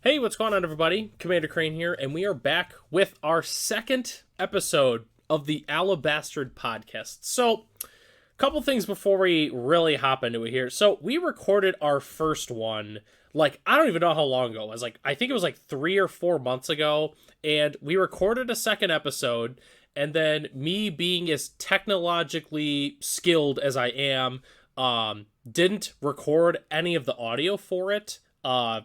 Hey, what's going on, everybody? Commander Crane here, and we are back with our second episode of the Alabastard podcast. So, a couple things before we really hop into it here. So, we recorded our first one, I don't even know how long ago. It was I think it was 3 or 4 months ago, and we recorded a second episode, and then me being as technologically skilled as I am, didn't record any of the audio for it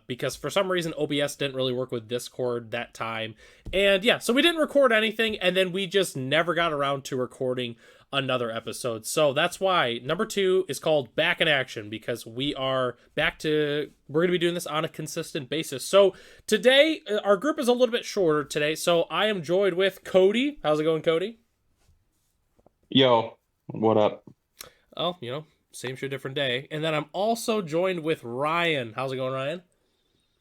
because for some reason OBS didn't really work with Discord that time. And yeah, so we didn't record anything, and then we just never got around to recording another episode. So that's why number 2 is called Back in Action, because we're going to be doing this on a consistent basis. So today, our group is a little bit shorter today. So I am joined with Cody. How's it going, Cody? Yo, what up? Oh, same show, different day. And then I'm also joined with Ryan. How's it going, Ryan?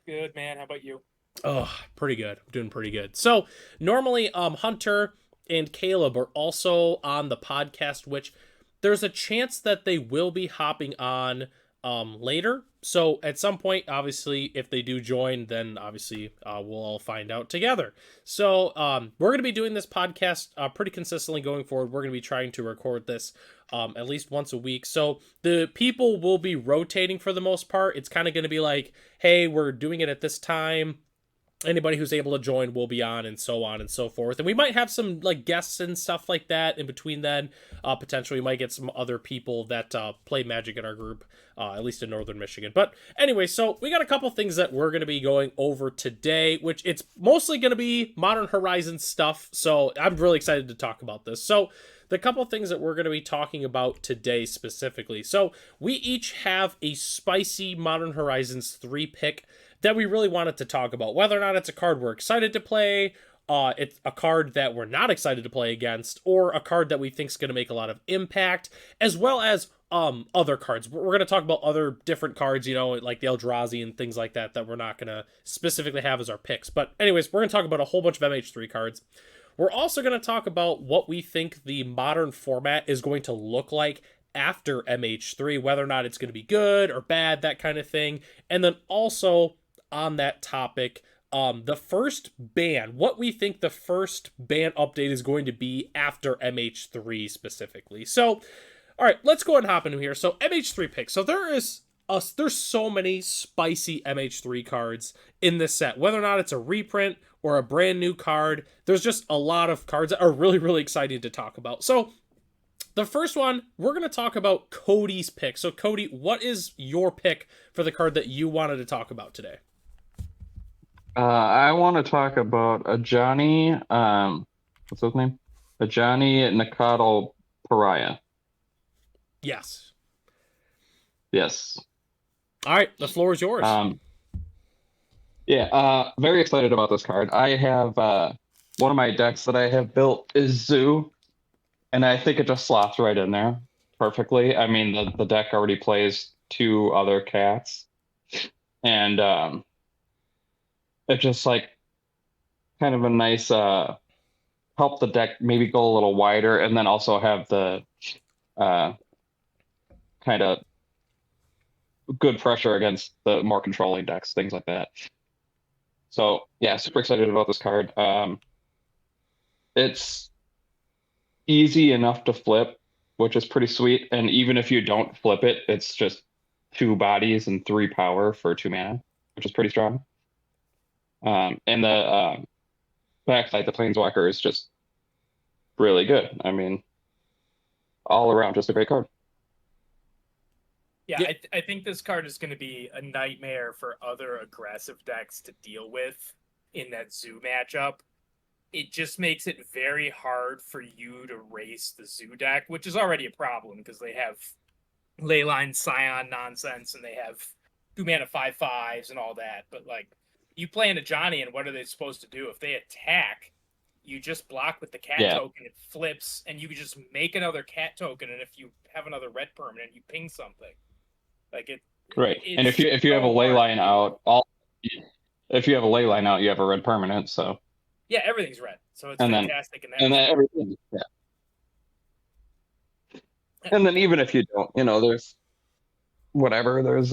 Good, man. How about you? Oh, pretty good. I'm doing pretty good. So normally, Hunter and Caleb are also on the podcast, which there's a chance that they will be hopping on later. So at some point, obviously, if they do join, then obviously we'll all find out together. So we're going to be doing this podcast pretty consistently going forward. We're going to be trying to record this at least once a week. So the people will be rotating for the most part. It's kind of going to be like, hey, we're doing it at this time. Anybody who's able to join will be on, and so on and so forth. And we might have some guests and stuff like that in between then. Potentially we might get some other people that play Magic in our group, at least in Northern Michigan. But anyway, so we got a couple things that we're going to be going over today, which it's mostly going to be Modern Horizons stuff. So I'm really excited to talk about this. So the couple things that we're going to be talking about today specifically. So we each have a spicy Modern Horizons 3 pick that we really wanted to talk about. Whether or not it's a card we're excited to play, it's a card that we're not excited to play against, or a card that we think is going to make a lot of impact, as well as other cards. We're going to talk about other different cards, like the Eldrazi and things like that we're not going to specifically have as our picks. But anyways, we're going to talk about a whole bunch of MH3 cards. We're also going to talk about what we think the modern format is going to look like after MH3, whether or not it's going to be good or bad, that kind of thing. And then also on that topic, the first ban, what we think the first ban update is going to be after MH3 specifically. So, all right, let's go ahead and hop into here. So MH3 picks. So there's so many spicy MH3 cards in this set. Whether or not it's a reprint or a brand new card, there's just a lot of cards that are really, really exciting to talk about. So the first one, we're going to talk about Cody's pick. So Cody, what is your pick for the card that you wanted to talk about today? I want to talk about a Johnny, what's his name? A Johnny Nakatl Pariah. Yes. Yes. All right, the floor is yours. Very excited about this card. I have one of my decks that I have built is Zoo, and I think it just slots right in there perfectly. I mean, the deck already plays 2 other cats, and it's just kind of a nice help the deck maybe go a little wider, and then also have the kind of good pressure against the more controlling decks, things like that. So yeah, super excited about this card. It's easy enough to flip, which is pretty sweet. And even if you don't flip it, it's just 2 bodies and 3 power for 2 mana, which is pretty strong. And the backside, the Planeswalker is just really good. I mean, all around, just a great card. Yeah, I think this card is going to be a nightmare for other aggressive decks to deal with in that Zoo matchup. It just makes it very hard for you to race the Zoo deck, which is already a problem because they have Leyline Scion nonsense and they have 2 mana 5/5s and all that. But you play in a Johnny, and what are they supposed to do? If they attack, you just block with the cat token, it flips, and you can just make another cat token, and if you have another red permanent, you ping something. Right. And if you have a Leyline out, if you have a Leyline out, you have a red permanent, so yeah, everything's red. So it's fantastic in that. And then everything, yeah. And then even if you don't, there's whatever, there's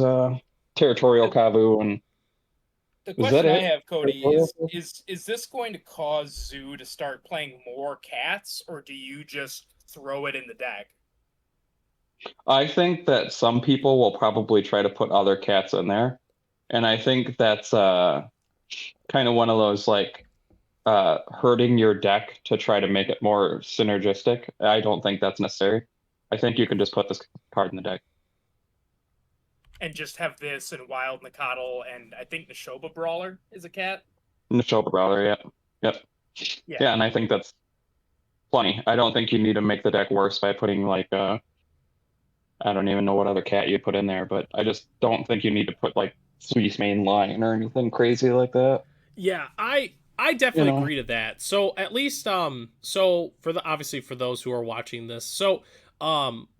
Territorial Kavu and The Is that question I it? have, Cody, is this going to cause Zoo to start playing more cats, or do you just throw it in the deck? I think that some people will probably try to put other cats in there. And I think that's kind of one of those like hurting your deck to try to make it more synergistic. I don't think that's necessary. I think you can just put this card in the deck. And just have this and Wild Nakatl, and I think Neshoba Brawler is a cat. In the shoulder brawler, yeah. Yep. Yeah, and I think that's plenty. I don't think you need to make the deck worse by putting like I don't even know what other cat you put in there, but I just don't think you need to put like Sweet's main line or anything crazy like that. Yeah, I definitely agree to that. So at least so for the obviously for those who are watching this, so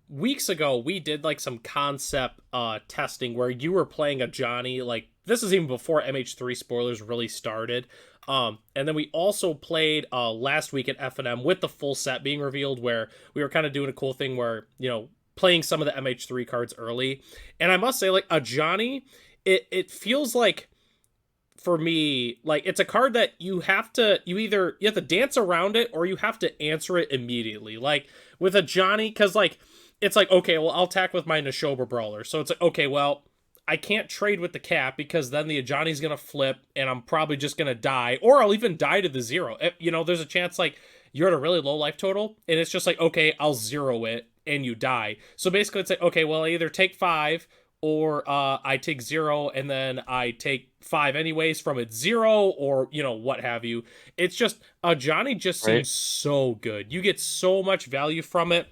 weeks ago we did like some concept testing where you were playing a Johnny, like this is even before MH3 spoilers really started. And then we also played last week at FNM with the full set being revealed, where we were kind of doing a cool thing where, you know, playing some of the MH3 cards early. And I must say, like, a Johnny, it feels like, for me, like, it's a card that you have to dance around it or you have to answer it immediately. Like, with a Johnny, because, like, it's like, okay, well, I'll attack with my Neshoba Brawler. So it's like, okay, well, I can't trade with the cat because then the Ajani's going to flip and I'm probably just going to die. Or I'll even die to the 0. You know, there's a chance, like, you're at a really low life total and it's just like, okay, I'll 0 it and you die. So basically it's like, okay, well, I either take 5 or I take 0 and then I take 5 anyways from its 0 or, you know, what have you. It's just, Ajani just seems so good. You get so much value from it.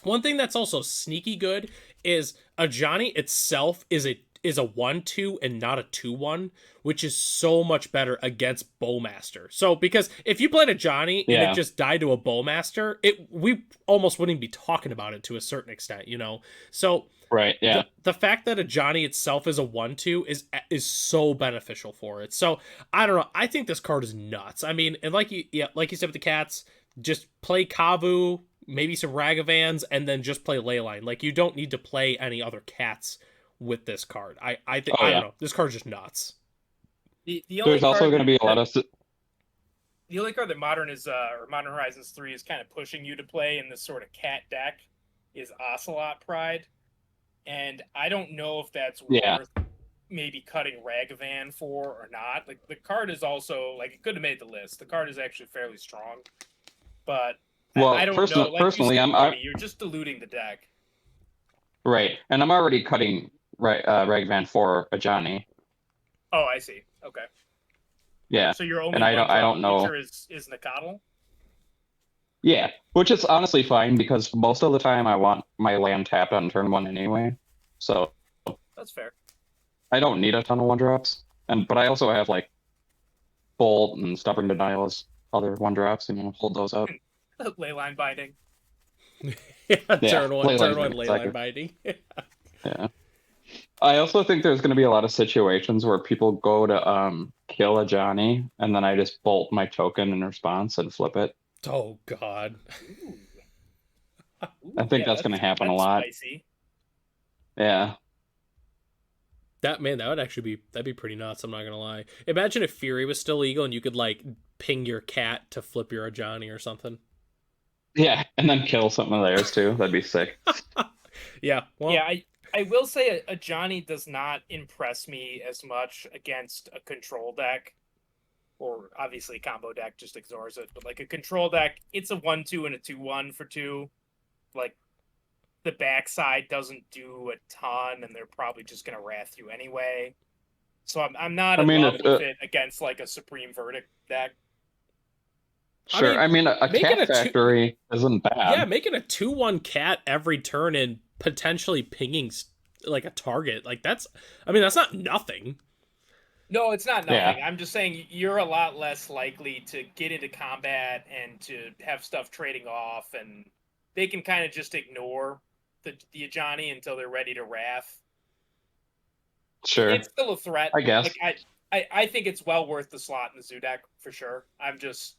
One thing that's also sneaky good is Ajani itself is a 1-2 and not a 2-1, which is so much better against Bowmaster. So because if you played Ajani and it just died to a Bowmaster, we almost wouldn't be talking about it to a certain extent, you know. So right, yeah. The fact that Ajani itself is a 1-2 is so beneficial for it. So I don't know. I think this card is nuts. I mean, and like you said with the cats, just play Kavu, maybe some Ragavans, and then just play Leyline. Like, you don't need to play any other cats with this card. I think I don't know. This card's just nuts. There's also going to be a lot of. The only card that Modern Horizons 3 is kind of pushing you to play in this sort of cat deck is Ocelot Pride, and I don't know if that's worth maybe cutting Ragavan for or not. Like, the card is also, like, it could have made the list. The card is actually fairly strong, but I don't know. Like personally, you're just diluting the deck. Right, and I'm already cutting Ragavan for Ajani. Oh, I see. Okay. Yeah. So your only and I don't know is Nakatl? Yeah, which is honestly fine because most of the time I want my land tapped on turn 1 anyway. So that's fair. I don't need a ton of 1-drops. But I also have like Bolt and Stubborn Denial as other 1-drops, and hold those up. Leyline Binding. Turn one Leyline Binding. Yeah. I also think there's going to be a lot of situations where people go to kill a Johnny, and then I just bolt my token in response and flip it. Oh God. Ooh, I think that's going to happen a lot. Spicy. Yeah. That would actually that'd be pretty nuts. I'm not gonna lie. Imagine if Fury was still legal and you could like ping your cat to flip your Ajani or something. Yeah, and then kill something of theirs too. That'd be sick. Yeah. Well, yeah, I will say a Johnny does not impress me as much against a control deck, or obviously a combo deck just ignores it. But like a control deck, it's a 1-2 and a 2-1 for 2. Like, the backside doesn't do a ton, and they're probably just gonna wrath you anyway. So I'm not in love with it against like a Supreme Verdict deck. Sure, I mean a cat factory isn't bad. Yeah, making a 2-1 cat every turn and potentially pinging like a target, like that's not nothing. No, it's not nothing. Yeah. I'm just saying you're a lot less likely to get into combat and to have stuff trading off, and they can kind of just ignore the Ajani until they're ready to wrath. Sure. It's still a threat. I guess. Like, I think it's well worth the slot in the Zoo deck for sure. I'm just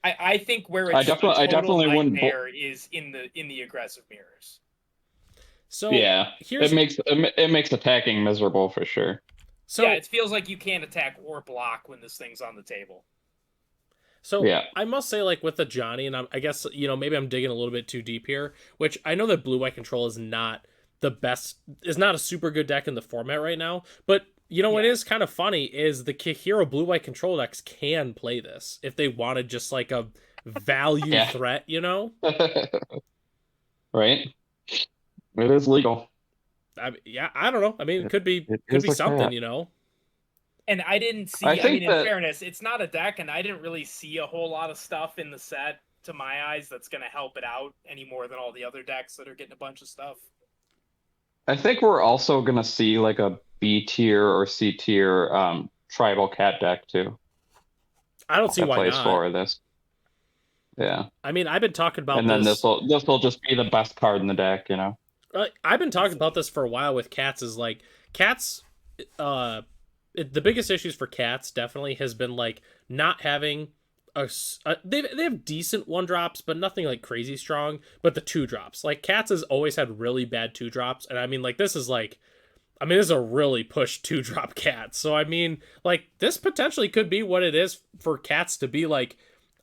I think where it's I definitely wouldn't is in the aggressive mirrors. So it makes attacking miserable for sure. So yeah, it feels like you can't attack or block when this thing's on the table. So Yeah. I must say, like with the Johnny, and I guess maybe I'm digging a little bit too deep here. Which I know that blue white control is not the best, is not a super good deck in the format right now. But what Yeah. is kind of funny is the Kihiro blue white control decks can play this if they wanted just like a value Yeah. threat. Right? It is legal. Yeah, I don't know. I mean, it could be It is a something. cat. And I didn't I see. I mean, think in that fairness, it's not a deck, and I didn't really see a whole lot of stuff in the set to my eyes that's going to help it out any more than all the other decks that are getting a bunch of stuff. I think we're also gonna see like a B tier or C tier tribal cat deck too I don't see that why plays not. for this. Yeah. I mean, I've been talking about And then this. this will just be the best card in the deck. I've been talking about this for a while with cats. Is like cats. The biggest issues for cats definitely has been like not having they have decent 1-drops, but nothing like crazy strong. But the 2-drops, like cats has always had really bad 2-drops, and I mean like this is like. I mean, this is a really push 2-drop cat. So, I mean, like, this potentially could be what it is for cats to be, like,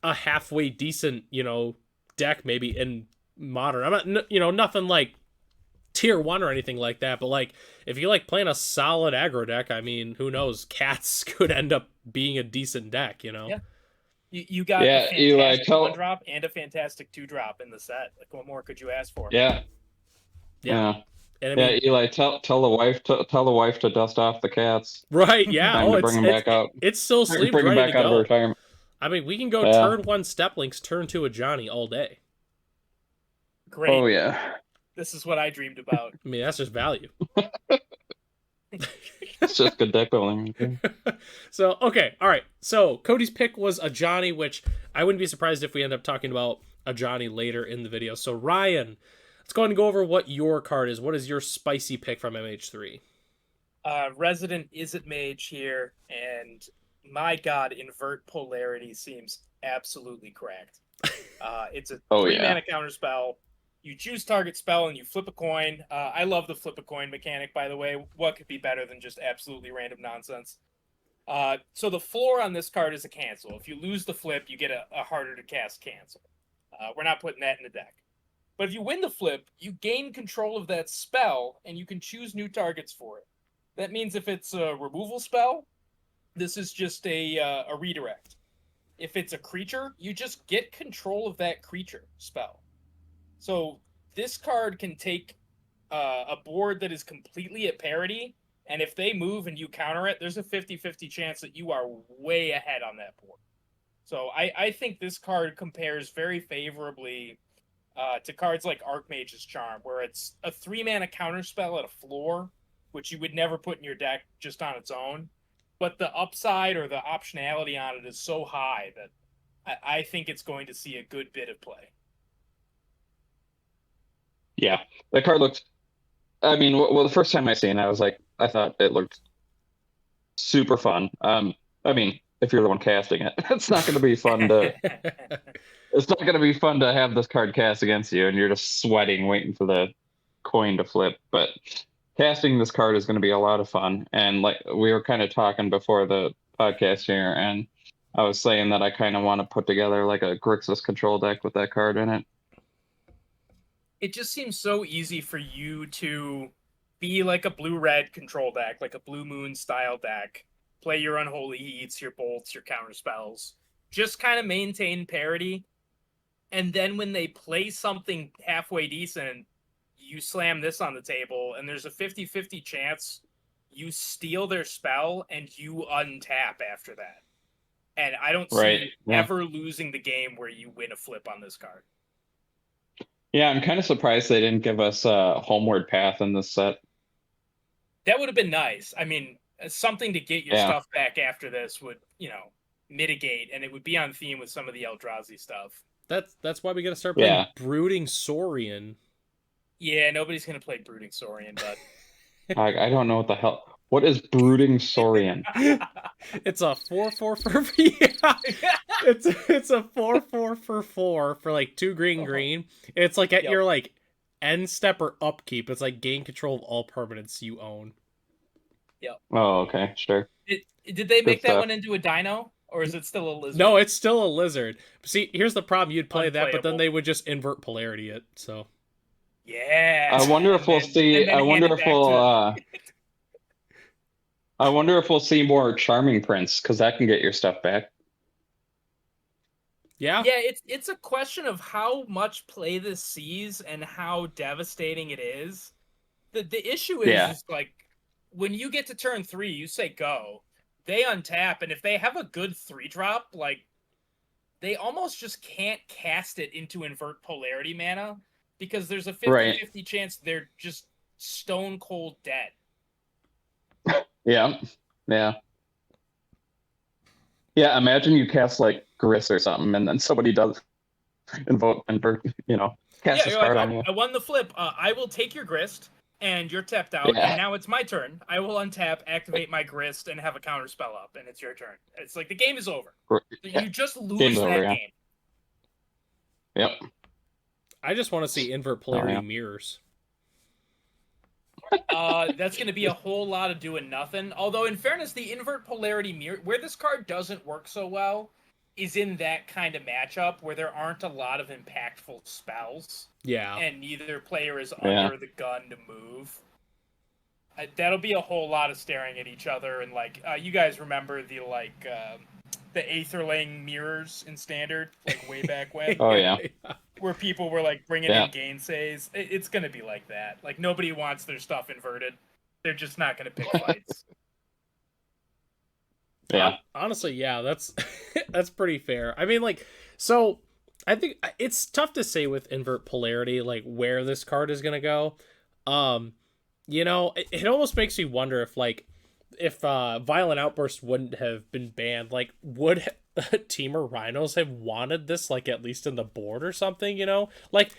a halfway decent, deck maybe in modern. I'm not, nothing like tier 1 or anything like that. But, like, if you like playing a solid aggro deck, I mean, who knows? Cats could end up being a decent deck. Yeah. You got Yeah, a Eli, fantastic tell 1-drop and a fantastic 2-drop in the set. Like, what more could you ask for? yeah. Yeah. Yeah. And I Yeah, mean, Eli, tell the wife to dust off the cats. right. Yeah. Time Oh, to bring them back out. it's still sleeved, Bring them ready to back out of go. retirement. I mean, we can go Yeah. turn 1 Steplinks, turn 2 a Johnny all day. Great. Oh yeah. This is what I dreamed about. I mean, that's just value. It's just good deck building. So, okay, all right. So, Cody's pick was a Johnny, which I wouldn't be surprised if we end up talking about a Johnny later in the video. So, Ryan, let's go ahead and go over what your card is. What is your spicy pick from MH3? Resident Izzet Mage here, and my god, invert polarity seems absolutely cracked. It's a 3-mana counterspell. You choose target spell and you flip a coin. I love the flip a coin mechanic, by the way. What could be better than just absolutely random nonsense? So the floor on this card is a cancel. If you lose the flip, you get a harder to cast cancel. We're not putting that in the deck. But if you win the flip, you gain control of that spell, and you can choose new targets for it. That means if it's a removal spell, this is just a redirect. If it's a creature, you just get control of that creature spell. So this card can take a board that is completely at parity, and if they move and you counter it, there's a 50-50 chance that you are way ahead on that board. So I think this card compares very favorably to cards like Archmage's Charm, where it's a 3-mana counterspell at a floor, which you would never put in your deck just on its own. But the upside or the optionality on it is so high that I think it's going to see a good bit of play. Yeah, that card looked. I mean, well, the first time I seen it, I thought it looked super fun. I mean, if you're the one casting it, it's not going to be fun to. It's not going to be fun to have this card cast against you, and you're just sweating, waiting for the coin to flip. But casting this card is going to be a lot of fun. And like we were kind of talking before the podcast here, and I was saying that I kind of want to put together like a Grixis control deck with that card in it. It just seems so easy for you to be like a blue-red control deck, like a Blue Moon style deck. Play your Unholy Heats, your Bolts, your counter spells. Just kind of maintain parity. And then when they play something halfway decent, you slam this on the table, and there's a 50-50 chance you steal their spell and you untap after that. And I don't see ever losing the game where you win a flip on this card. Yeah, I'm kind of surprised they didn't give us a Homeward Path in this set. That would have been nice. I mean, something to get your stuff back after this would, mitigate, and it would be on theme with some of the Eldrazi stuff. That's why we got to start playing Brooding Saurian. Yeah, nobody's going to play Brooding Saurian, but... I don't know what the hell... What is Brooding Saurian? It's a 4/4 for it's a 4/4 for 4 for like 2 green. It's like at your like end step or upkeep. It's like gain control of all permanents you own. Oh, okay, sure. Did they Good make that stuff. one into a dino, or is it still a lizard? No, it's still a lizard. See, here's the problem: you'd play that, but then Unplayable. they would just invert polarity it. So Yeah. I wonder if And we'll then, see. and then hand it back to. I wonder if we'll see more charming prints because that can get your stuff back. yeah, Yeah, it's a question of how much play this sees and how devastating it is. The issue is Yeah. just like when you get to turn 3, you say go. They untap, and if they have a good 3-drop, like they almost just can't cast it into invert polarity mana because there's a 50-50 Right. chance they're just stone cold dead. Yeah. Yeah. Yeah. Imagine you cast like Gris or something, and then somebody does invoke and cast Yeah, this you're like, card oh, on you. I won the flip. I will take your grist, and you're tapped out, Yeah. and now it's my turn. I will untap, activate my grist, and have a counter spell up, and it's your turn. It's like the game is over. Yeah. You just lose Game's that over, yeah. game. Yep. I just want to see invert polarity yeah. mirrors. That's going to be a whole lot of doing nothing. Although, in fairness, the invert polarity mirror, where this card doesn't work so well, is in that kind of matchup where there aren't a lot of impactful spells. Yeah. And neither player is Yeah. under the gun to move. That'll be a whole lot of staring at each other, and like you guys remember the Aetherling mirrors in Standard, like way back when, Oh yeah. where people were like bringing Yeah. in gainsays. It's gonna be like that. Like nobody wants their stuff inverted. They're just not gonna pick fights. Yeah. Honestly, yeah, that's that's pretty fair. I mean, like, so I think it's tough to say with invert polarity, like where this card is gonna go. It almost makes me wonder if Violent Outburst wouldn't have been banned, like would Teamer Rhinos have wanted this, like at least in the board or something? Like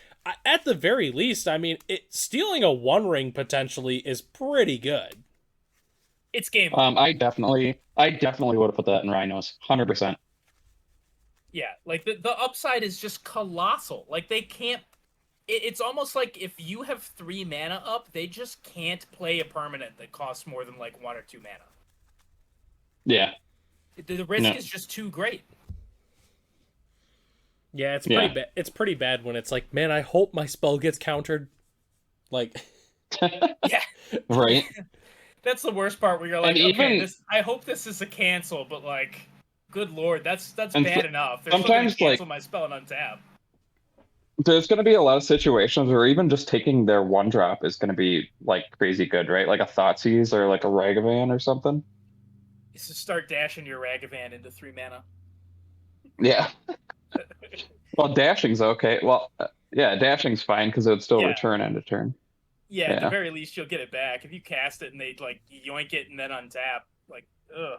at the very least, I mean, stealing a One Ring potentially is pretty good. It's game. I definitely would have put that in Rhinos, 100%. Yeah, like the upside is just colossal. Like they can't. It's almost like if you have 3 mana up, they just can't play a permanent that costs more than like 1 or 2 mana. Yeah. The risk is just too great. Yeah, it's pretty bad. It's pretty bad when it's like, man, I hope my spell gets countered. Like, yeah, right. That's the worst part where you're like, And okay, even- I hope this is a cancel, but like, good lord, that's And bad enough. They're still sometimes, gonna cancel my spell and untap. There's going to be a lot of situations where even just taking their 1-drop is going to be like crazy good, right? Like a Thoughtseize or like a Ragavan or something. Is to start dashing your Ragavan into 3 mana. Yeah. Well, dashing's okay. Well, yeah, dashing's fine because it would still return end of turn. Yeah, at the very least, you'll get it back. If you cast it and they like yoink it and then untap, like, ugh.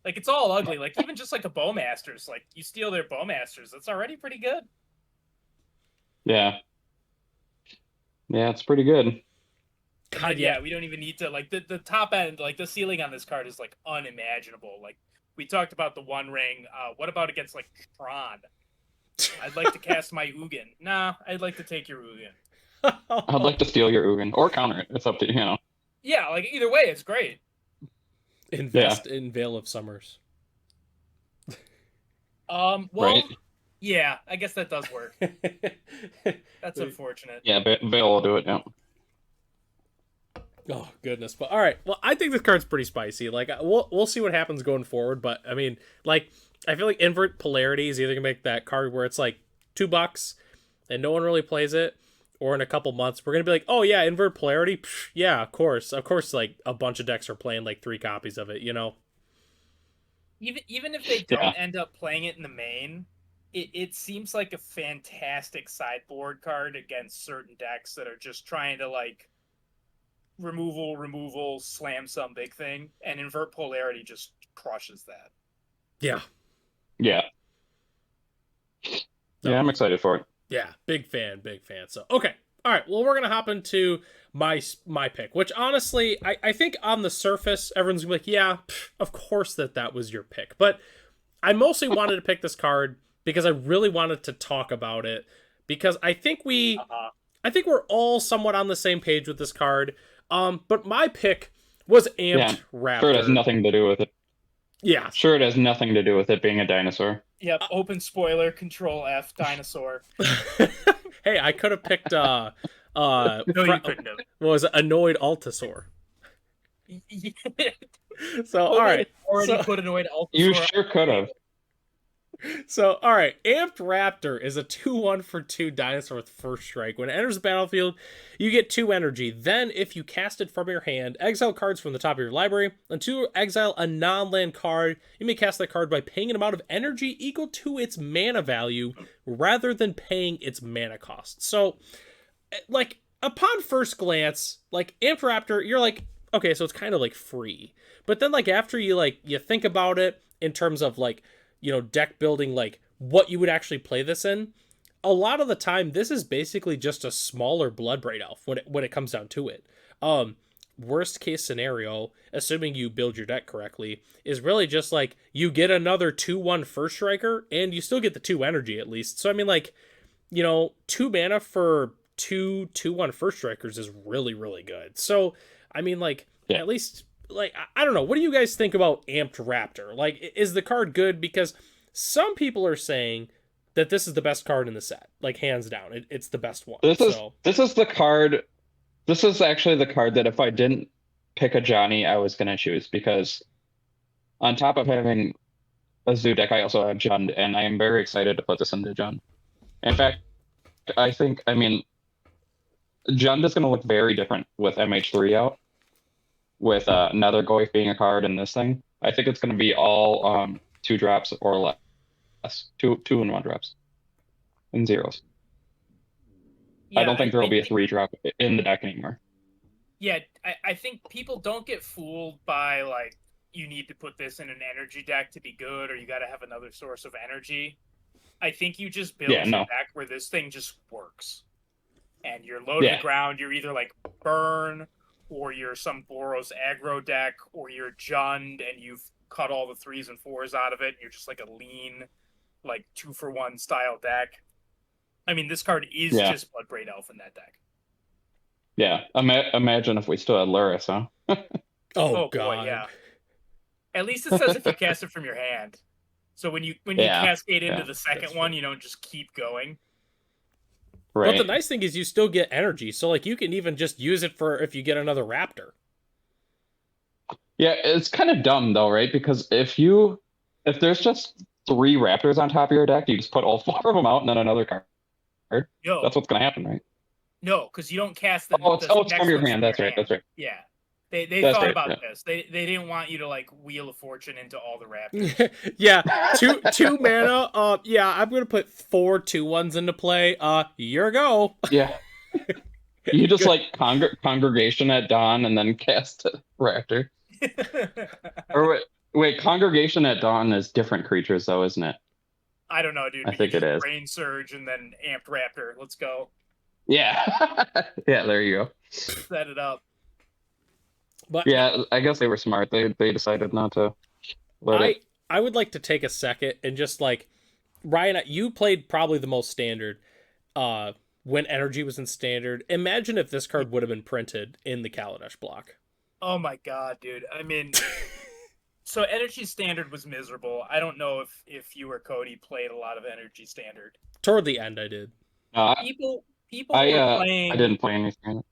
Like, it's all ugly. Like, even just like a Bowmasters, like, you steal their Bowmasters, that's already pretty good. Yeah. Yeah, it's pretty good. God, yeah, we don't even need to, like, the top end, like, the ceiling on this card is, like, unimaginable. Like, we talked about the One Ring. What about against, like, Tron? I'd like to cast my Ugin. Nah, I'd like to take your Ugin. I'd like to steal your Ugin or counter it. It's up to you. Yeah, like, either way, it's great. Invest in Veil of Summers. Well, right? Yeah, I guess that does work. That's unfortunate. Yeah, Veil will do it, yeah. Oh goodness, but all right. Well, I think this card's pretty spicy. Like, we'll see what happens going forward. But I mean, like, I feel like invert polarity is either gonna make that card where it's like $2 and no one really plays it, or in a couple months we're gonna be like, oh yeah, invert polarity. Psh, yeah, of course. Like a bunch of decks are playing like 3 copies of it. Even if they don't end up playing it in the main, it seems like a fantastic sideboard card against certain decks that are just trying to like removal, slam some big thing, and invert polarity just crushes that. Yeah. Yeah. Yeah, I'm excited for it. Yeah, big fan. So, okay. All right, well, we're going to hop into my pick, which honestly, I think on the surface, everyone's going to be like, yeah, of course that was your pick. But I mostly wanted to pick this card because I really wanted to talk about it, because I think we're all somewhat on the same page with this card. But my pick Was Yeah, Amped Raptor. sure it has nothing to do with it. Yeah. Sure it has nothing to do with it being a dinosaur. Yep, open spoiler, Control F, dinosaur. Hey, I could have picked No, you couldn't have. what was it? Annoyed Altasaur. Yeah. So all right. Already So, put Annoyed Altasaur. You sure could have. so all right. Amped Raptor is a 2/1 for 2 dinosaur with first strike. When it enters the battlefield, you get 2 energy. Then, if you cast it from your hand, exile cards from the top of your library. Until exile a non-land card, you may cast that card by paying an amount of energy equal to its mana value rather than paying its mana cost. So, like, upon first glance, like, Amped Raptor, you're like, okay, so it's kind of like free. But then, like, after you think about it in terms of, like, deck building, like what you would actually play this in, a lot of the time this is basically just a smaller Bloodbraid Elf when it comes down to it. Worst case scenario, assuming you build your deck correctly, is really just like you get another 2/1 first striker and you still get the 2 energy at least. So I mean, like, 2 mana for 2/1 first strikers is really, really good. So I mean, like, at least, like, I don't know. What do you guys think about Amped Raptor? Like, is the card good? Because some people are saying that this is the best card in the set, like, hands down. It's the best one. This is the card. This is actually the card that if I didn't pick a Johnny, I was gonna choose, because on top of having a Zoo deck, I also have Jund, and I am very excited to put this into Jund. In fact, I mean, Jund is gonna look very different with MH3 out, with Nether Goyf being a card in this thing. I think it's gonna be all 2 drops or less, 2 and 1 drops, and zeros. I don't think there will be a 3 drop in the deck anymore. Yeah, I think people don't get fooled by, like, you need to put this in an energy deck to be good, or you got to have another source of energy. I think you just build a deck where this thing just works. And you're low to the ground, you're either like Burn, or you're some Boros aggro deck, or you're Jund and you've cut all the 3s and 4s out of it, and you're just like a lean, like 2-for-1 style deck. I mean, this card is just Bloodbraid Elf in that deck. Yeah, imagine if we still had Luris, huh? Oh God. Boy, yeah. At least it says if you cast it from your hand. So when you cascade into the second one, you don't just keep going. Right. But the nice thing is you still get energy, so like you can even just use it for if you get another Raptor. Yeah, it's kind of dumb though, right? Because if there's just 3 Raptors on top of your deck, you just put all 4 of them out and then another card. No. That's what's gonna happen, right? No, because you don't cast the. It's from your hand. That's right. That's right. Yeah, they thought about this. They didn't want you to like Wheel of Fortune into all the Raptors. Yeah, two mana. Yeah, I'm gonna put 4 2/1s into play. Your go. Yeah. You just like Congregation at Dawn and then cast a Raptor. Or wait, Congregation at Dawn is different creatures though, isn't it? I don't know, dude. I think it is. Brain Surge and then Amped Raptor. Let's go. Yeah. Yeah, there you go. Set it up. But yeah, I guess they were smart. They decided not to let it. I would like to take a second and just like, Ryan, you played probably the most standard when Energy was in standard. Imagine if this card would have been printed in the Kaladesh block. Oh my God, dude. I mean, so Energy Standard was miserable. I don't know if you or Cody played a lot of Energy Standard. Toward the end, I did. People were playing. I didn't play anything.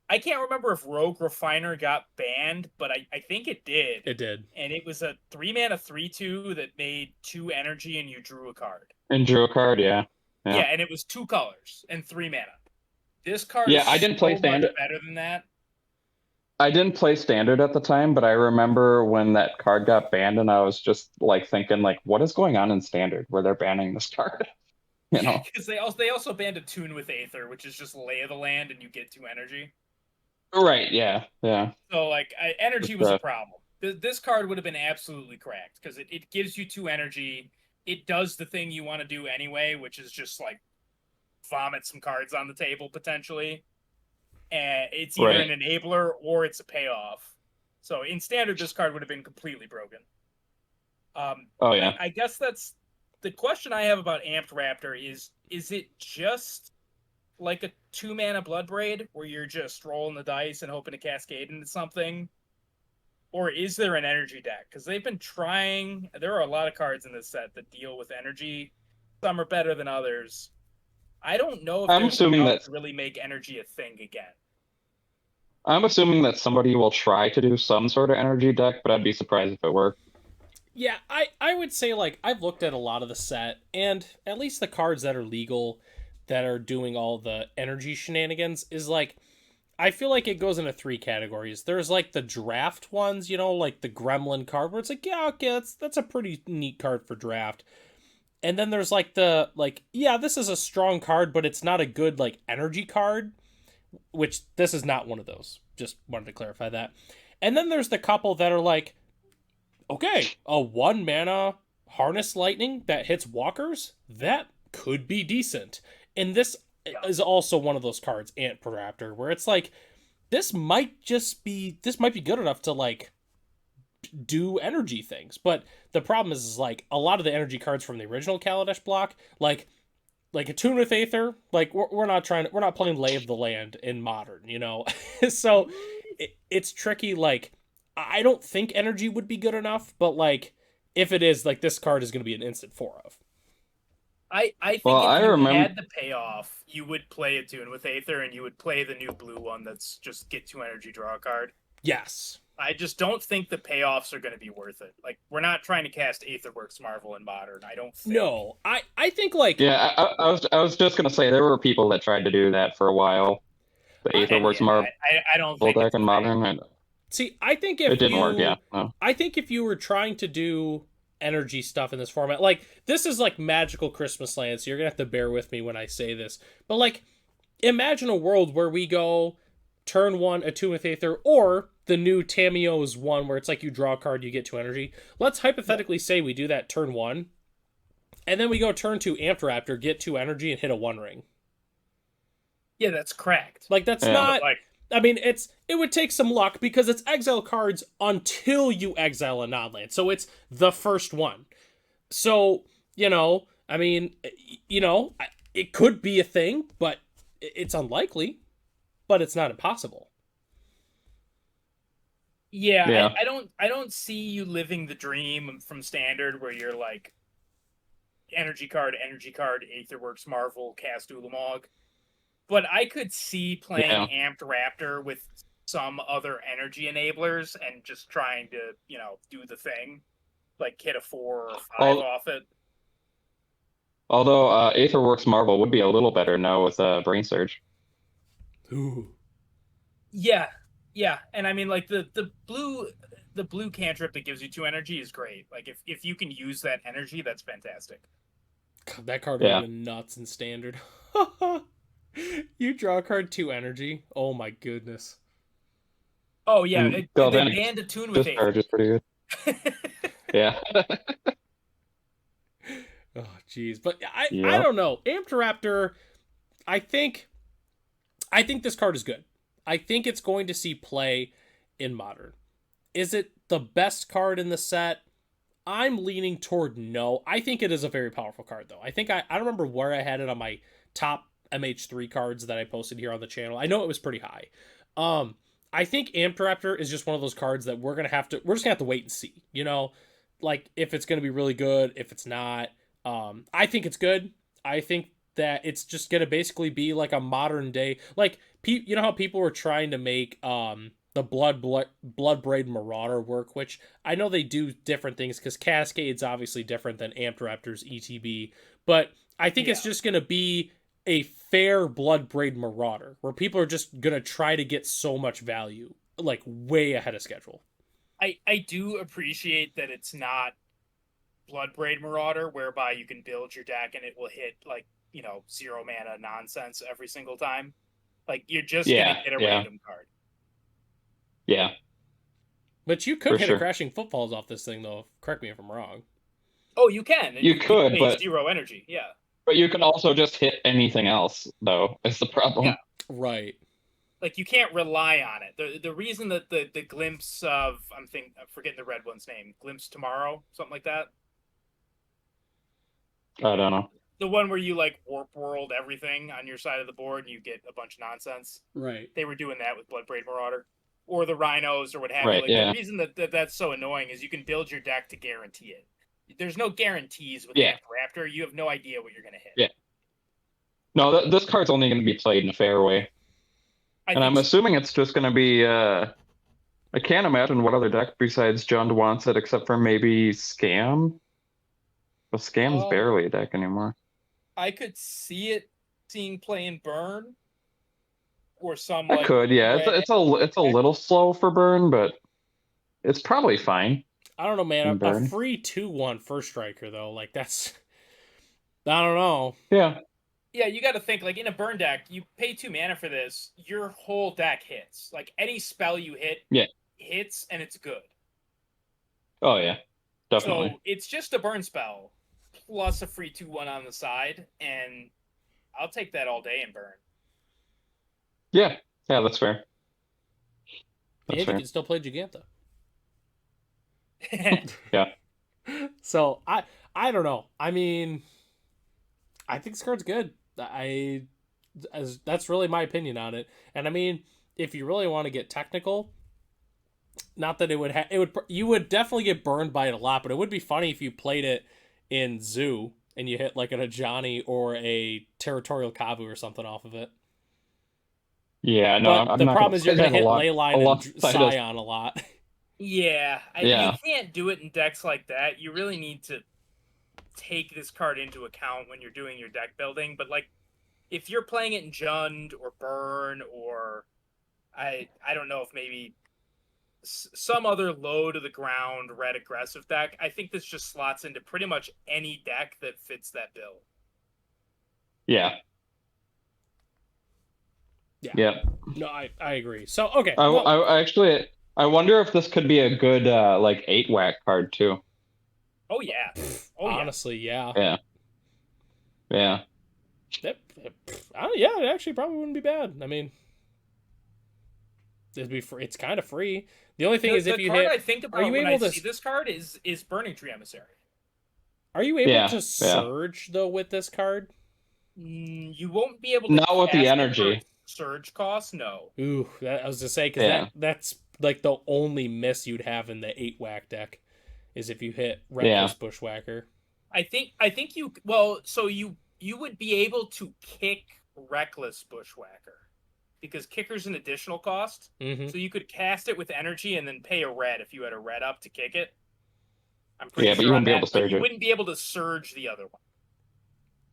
I can't remember if Rogue Refiner got banned, but I think it did. It did. And it was a 3-mana 3/2 that made 2 energy and you drew a card. And drew a card, yeah. Yeah, and it was 2 colors and 3 mana. This card I didn't play standard. Better than that. I didn't play standard at the time, but I remember when that card got banned and I was just like thinking like, what is going on in standard where they're banning this card? You know? Because they also banned a Tune with Aether, which is just Lay of the Land and you get 2 energy. Right, yeah. So, like, energy was a problem. This card would have been absolutely cracked, because it gives you 2 energy. It does the thing you want to do anyway, which is just, like, vomit some cards on the table, potentially. And it's either an enabler or it's a payoff. So, in standard, this card would have been completely broken. I guess that's... The question I have about Amped Raptor is it just like a 2-mana Bloodbraid where you're just rolling the dice and hoping to cascade into something? Or is there an energy deck? Because they've been trying. There are a lot of cards in this set that deal with energy. Some are better than others. I don't know if I'm there's assuming enough that to really make energy a thing again. I'm assuming that somebody will try to do some sort of energy deck, but I'd be surprised if it worked. Yeah, I would say, like, I've looked at a lot of the set, and at least the cards that are legal that are doing all the energy shenanigans is like, I feel like it goes into three categories. There's like the draft ones, you know, like the Gremlin card, where it's like, yeah, okay, that's a pretty neat card for draft. And then there's like yeah, this is a strong card, but it's not a good like energy card, which this is not one of those. Just wanted to clarify that. And then there's the couple that are like, okay, a 1 mana harness lightning that hits walkers, that could be decent. And this is also one of those cards, Ant Raptor, where it's like, this might be good enough to like do energy things. But the problem is like a lot of the energy cards from the original Kaladesh block, like Attune with Aether, like we're not playing Lay of the Land in Modern, you know. So it's tricky. Like, I don't think energy would be good enough, but like if it is, like, this card is going to be an instant 4 of. I think Well, if I you remember. had the payoff, you would play Attune with Aether, and you would play the new blue one that's just get 2 energy, draw a card. Yes. I just don't think the payoffs are going to be worth it. Like, we're not trying to cast Aetherworks Marvel in Modern. I don't think. No, I think like Yeah, I was just gonna say there were people that tried to do that for a while. The And Aetherworks yeah, Marvel I don't think deck it's in a thing. Modern, and see, I think it didn't work. Yeah, no. I think if you were trying to do energy stuff in this format, like, this is like Magical Christmas Land, so you're gonna have to bear with me when I say this. But like, imagine a world where we go turn 1 Attune with Aether, or the new Tamiyo's one where it's like you draw a card, you get 2 energy. Let's hypothetically say we do that turn 1, and then we go turn 2 Amped Raptor, get 2 energy, and hit a 1-ring. Yeah, that's cracked. Like, that's Yeah. not. Like, I mean, it would take some luck because it's exile cards until you exile a non-land. So it's the first one. So, you know, I mean, you know, it could be a thing, but it's unlikely. But it's not impossible. yeah, Yeah. I don't see you living the dream from Standard where you're like energy card, Aetherworks Marvel, cast Ulamog. But I could see playing Amped Raptor with some other energy enablers and just trying to, you know, do the thing. Like hit a 4 or 5 off it. Although Aetherworks Marvel would be a little better now with Brain Surge. Ooh. Yeah. Yeah. And I mean, like the blue cantrip that gives you 2 energy is great. Like if you can use that energy, that's fantastic. God, that card would have been nuts in Standard. You draw a card 2 energy. Oh my goodness. Oh yeah, And they banned Attune with Aether. This card is pretty good. Yeah. Oh jeez, but I don't know. Amped Raptor, I think this card is good. I think it's going to see play in Modern. Is it the best card in the set? I'm leaning toward no. I think it is a very powerful card, though. I think I don't remember where I had it on my top MH3 cards that I posted here on the channel. I know it was pretty high. I think Amped Raptor is just one of those cards that we're just gonna have to wait and see. You know, like, if it's gonna be really good, if it's not. I think it's good. I think that it's just gonna basically be like a modern day, like, you know how people were trying to make the Bloodbraid Marauder work, which I know they do different things because Cascade's obviously different than Amped Raptor's ETB, but I think it's just gonna be a fair Bloodbraid Marauder where people are just gonna try to get so much value, like, way ahead of schedule. I do appreciate that it's not Bloodbraid Marauder, whereby you can build your deck and it will hit, like, you know, 0 mana nonsense every single time. Like, you're just gonna get a random card. Yeah. But you could hit a Crashing Footfalls off this thing, though. Correct me if I'm wrong. Oh, you can. You could, but 0 energy. Yeah. But you can also just hit anything else, though, is the problem. Yeah. Right. Like, you can't rely on it. The reason that the glimpse of, I'm forgetting the red one's name, Glimpse Tomorrow, something like that. I don't know. The one where you, like, warp world everything on your side of the board and you get a bunch of nonsense. Right. They were doing that with Bloodbraid Marauder. or the rhinos or what have you. Right, Like yeah. the reason that's so annoying is you can build your deck to guarantee it. There's no guarantees with Yeah. Amped Raptor. You have no idea what you're gonna hit. Yeah. No, this card's only going to be played in a fair way. And I'm assuming it's just going to be, I can't imagine what other deck besides Jund wants it except for maybe Scam. But Scam's barely a deck anymore. I could see it seeing play in Burn or some I could, yeah. It's a little slow for Burn, but it's probably fine. I don't know, man. A free 2/1 first striker though, like that's, I don't know. Yeah. Yeah, you got to think, like, in a Burn deck, you pay 2 mana for this, your whole deck hits. Like, any spell you hit hits, and it's good. Oh, yeah. Definitely. So, it's just a Burn spell, plus a free 2/1 on the side, and I'll take that all day in Burn. Yeah. Yeah, that's fair. And you can still play Giganta. Yeah. So, I don't know. I mean, I think this card's good. That's really my opinion on it. And I mean, if you really want to get technical, not that you would definitely get burned by it a lot, but it would be funny if you played it in Zoo and you hit like an Ajani or a Territorial Kavu or something off of it. Yeah, no, but the problem is you're going to hit Leyline and Scion a lot. Yeah, you can't do it in decks like that. You really need to take this card into account when you're doing your deck building. But like, if you're playing it in Jund or Burn or I don't know if maybe some other low to the ground red aggressive deck, I think this just slots into pretty much any deck that fits that bill. Yeah. Yeah. No, I agree. So okay. I wonder if this could be a good like 8-whack card too. Oh yeah. Honestly, yeah. Yeah. Yeah. Yeah, it actually probably wouldn't be bad. I mean, it's kind of free. The only thing is if you hit, I think about when I see this card is Burning Tree Emissary. Are you able to surge though with this card? You won't be able to. Not with the energy. Surge cost, no. Ooh, I was to say because that's like the only miss you'd have in the 8-whack deck is if you hit Reckless Bushwhacker. I think you so you would be able to kick Reckless Bushwhacker because kicker's an additional cost. Mm-hmm. So you could cast it with energy and then pay a red if you had a red up to kick it. I'm pretty sure but you wouldn't be able to surge it. You wouldn't be able to surge the other one.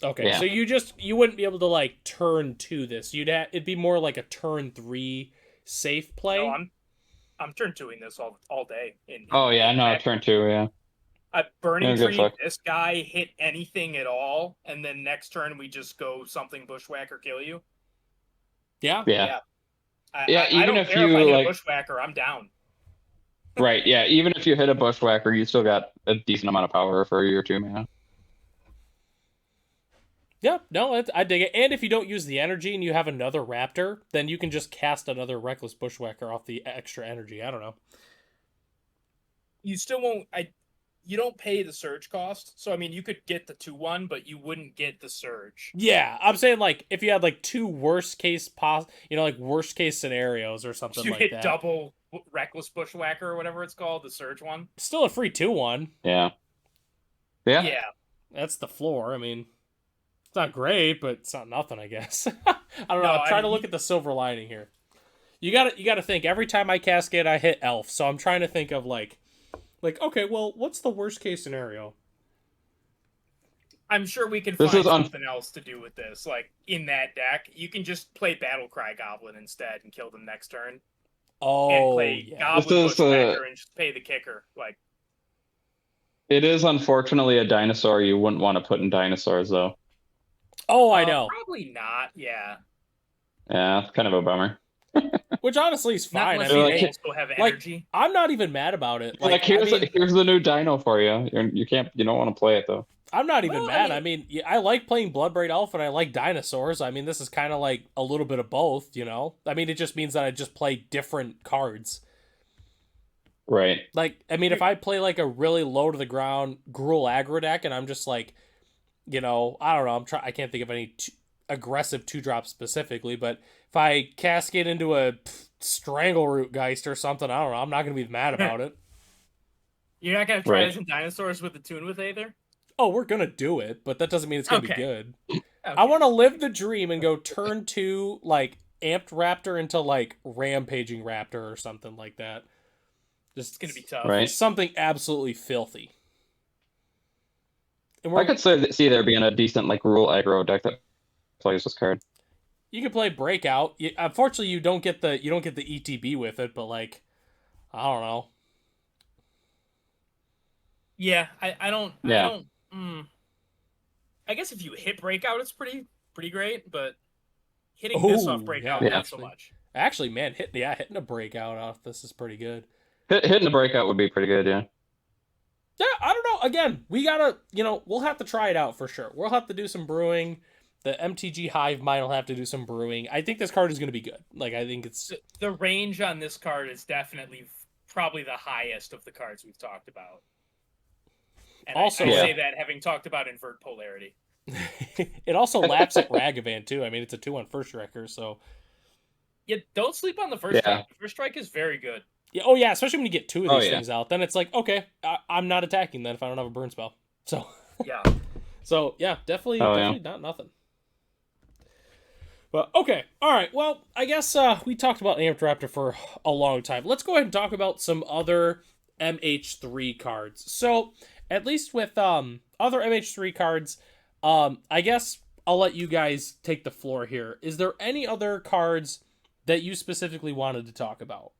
Okay, so you wouldn't be able to like turn 2 this. It'd be more like a turn 3 safe play. No, I'm turn 2ing this all day. Turn 2, yeah. Burning Tree, this guy hit anything at all, and then next turn we just go something Bushwhacker kill you. Yeah. Even if you hit like a Bushwhacker, I'm down. Right, yeah. Even if you hit a Bushwhacker, you still got a decent amount of power for your 2 mana. Yeah, no, I dig it. And if you don't use the energy and you have another Raptor, then you can just cast another Reckless Bushwhacker off the extra energy. I don't know. You still won't. You don't pay the surge cost. So I mean, you could get the 2/1, but you wouldn't get the surge. Yeah, I'm saying like if you had like 2 worst case worst case scenarios or something like that. You hit double Reckless Bushwhacker or whatever it's called, the surge one. Still a free 2/1. Yeah. That's the floor. I mean, it's not great, but it's not nothing, I guess. I don't know. I'm trying to look at the silver lining here. You gotta think every time I cascade, I hit elf. So I'm trying to think of like, okay, well, what's the worst case scenario? I'm sure we can find something else to do with this. Like in that deck, you can just play Battlecry Goblin instead and kill them next turn. And play Goblin Bushwhacker and just pay the kicker. Like, it is unfortunately a dinosaur you wouldn't want to put in dinosaurs though. Oh, I know. Probably not. Yeah. Yeah, it's kind of a bummer. Which honestly is fine. I mean, they still have energy. I'm not even mad about it. Here's the new dino for you. You don't want to play it though. I'm not even mad. I mean, I like playing Bloodbraid Elf and I like dinosaurs. I mean, this is kind of like a little bit of both, you know? I mean, it just means that I just play different cards. Right. Like, I mean, if I play like a really low to the ground Gruul aggro deck and I'm just like, I don't know, I can't think of any aggressive 2-drop specifically, but if I cascade into a Strangleroot Geist or something, I don't know, I'm not going to be mad about it. You're not gonna try Right. this in Dinosaurs with the Tune with either? Oh, we're going to do it, but that doesn't mean it's going to be Okay. good. Okay. I want to live the dream and go turn 2, like, Amped Raptor into, like, Rampaging Raptor or something like that. Just It's gonna be tough. Right. something absolutely filthy. And I could see there being a decent like rule aggro deck that plays this card. you can play Breakout. Unfortunately, you don't get the ETB with it, but like, I don't know. Yeah, I don't. Yeah. I don't. I guess if you hit Breakout, it's pretty great. But hitting this off Breakout, yeah. not so much. Actually, man, hitting a Breakout off this is pretty good. Hitting a Breakout would be pretty good, yeah. Yeah, I don't know. Again, we gotta, we'll have to try it out for sure. We'll have to do some brewing. The MTG Hive Mind will have to do some brewing. I think this card is going to be good. Like, I think it's... The range on this card is definitely probably the highest of the cards we've talked about. And also, I say that having talked about Invert Polarity. It also laps at Ragavan, too. I mean, it's a 2-1 first striker, so... Yeah, don't sleep on the first strike. The first strike is very good. Yeah, oh, yeah, especially when you get 2 of these things out. Then it's like, okay, I'm not attacking then if I don't have a burn spell. So... Yeah. So, yeah, definitely not nothing. But, okay. All right. Well, I guess we talked about Amped Raptor for a long time. Let's go ahead and talk about some other MH3 cards. So, at least with other MH3 cards, I guess I'll let you guys take the floor here. Is there any other cards that you specifically wanted to talk about?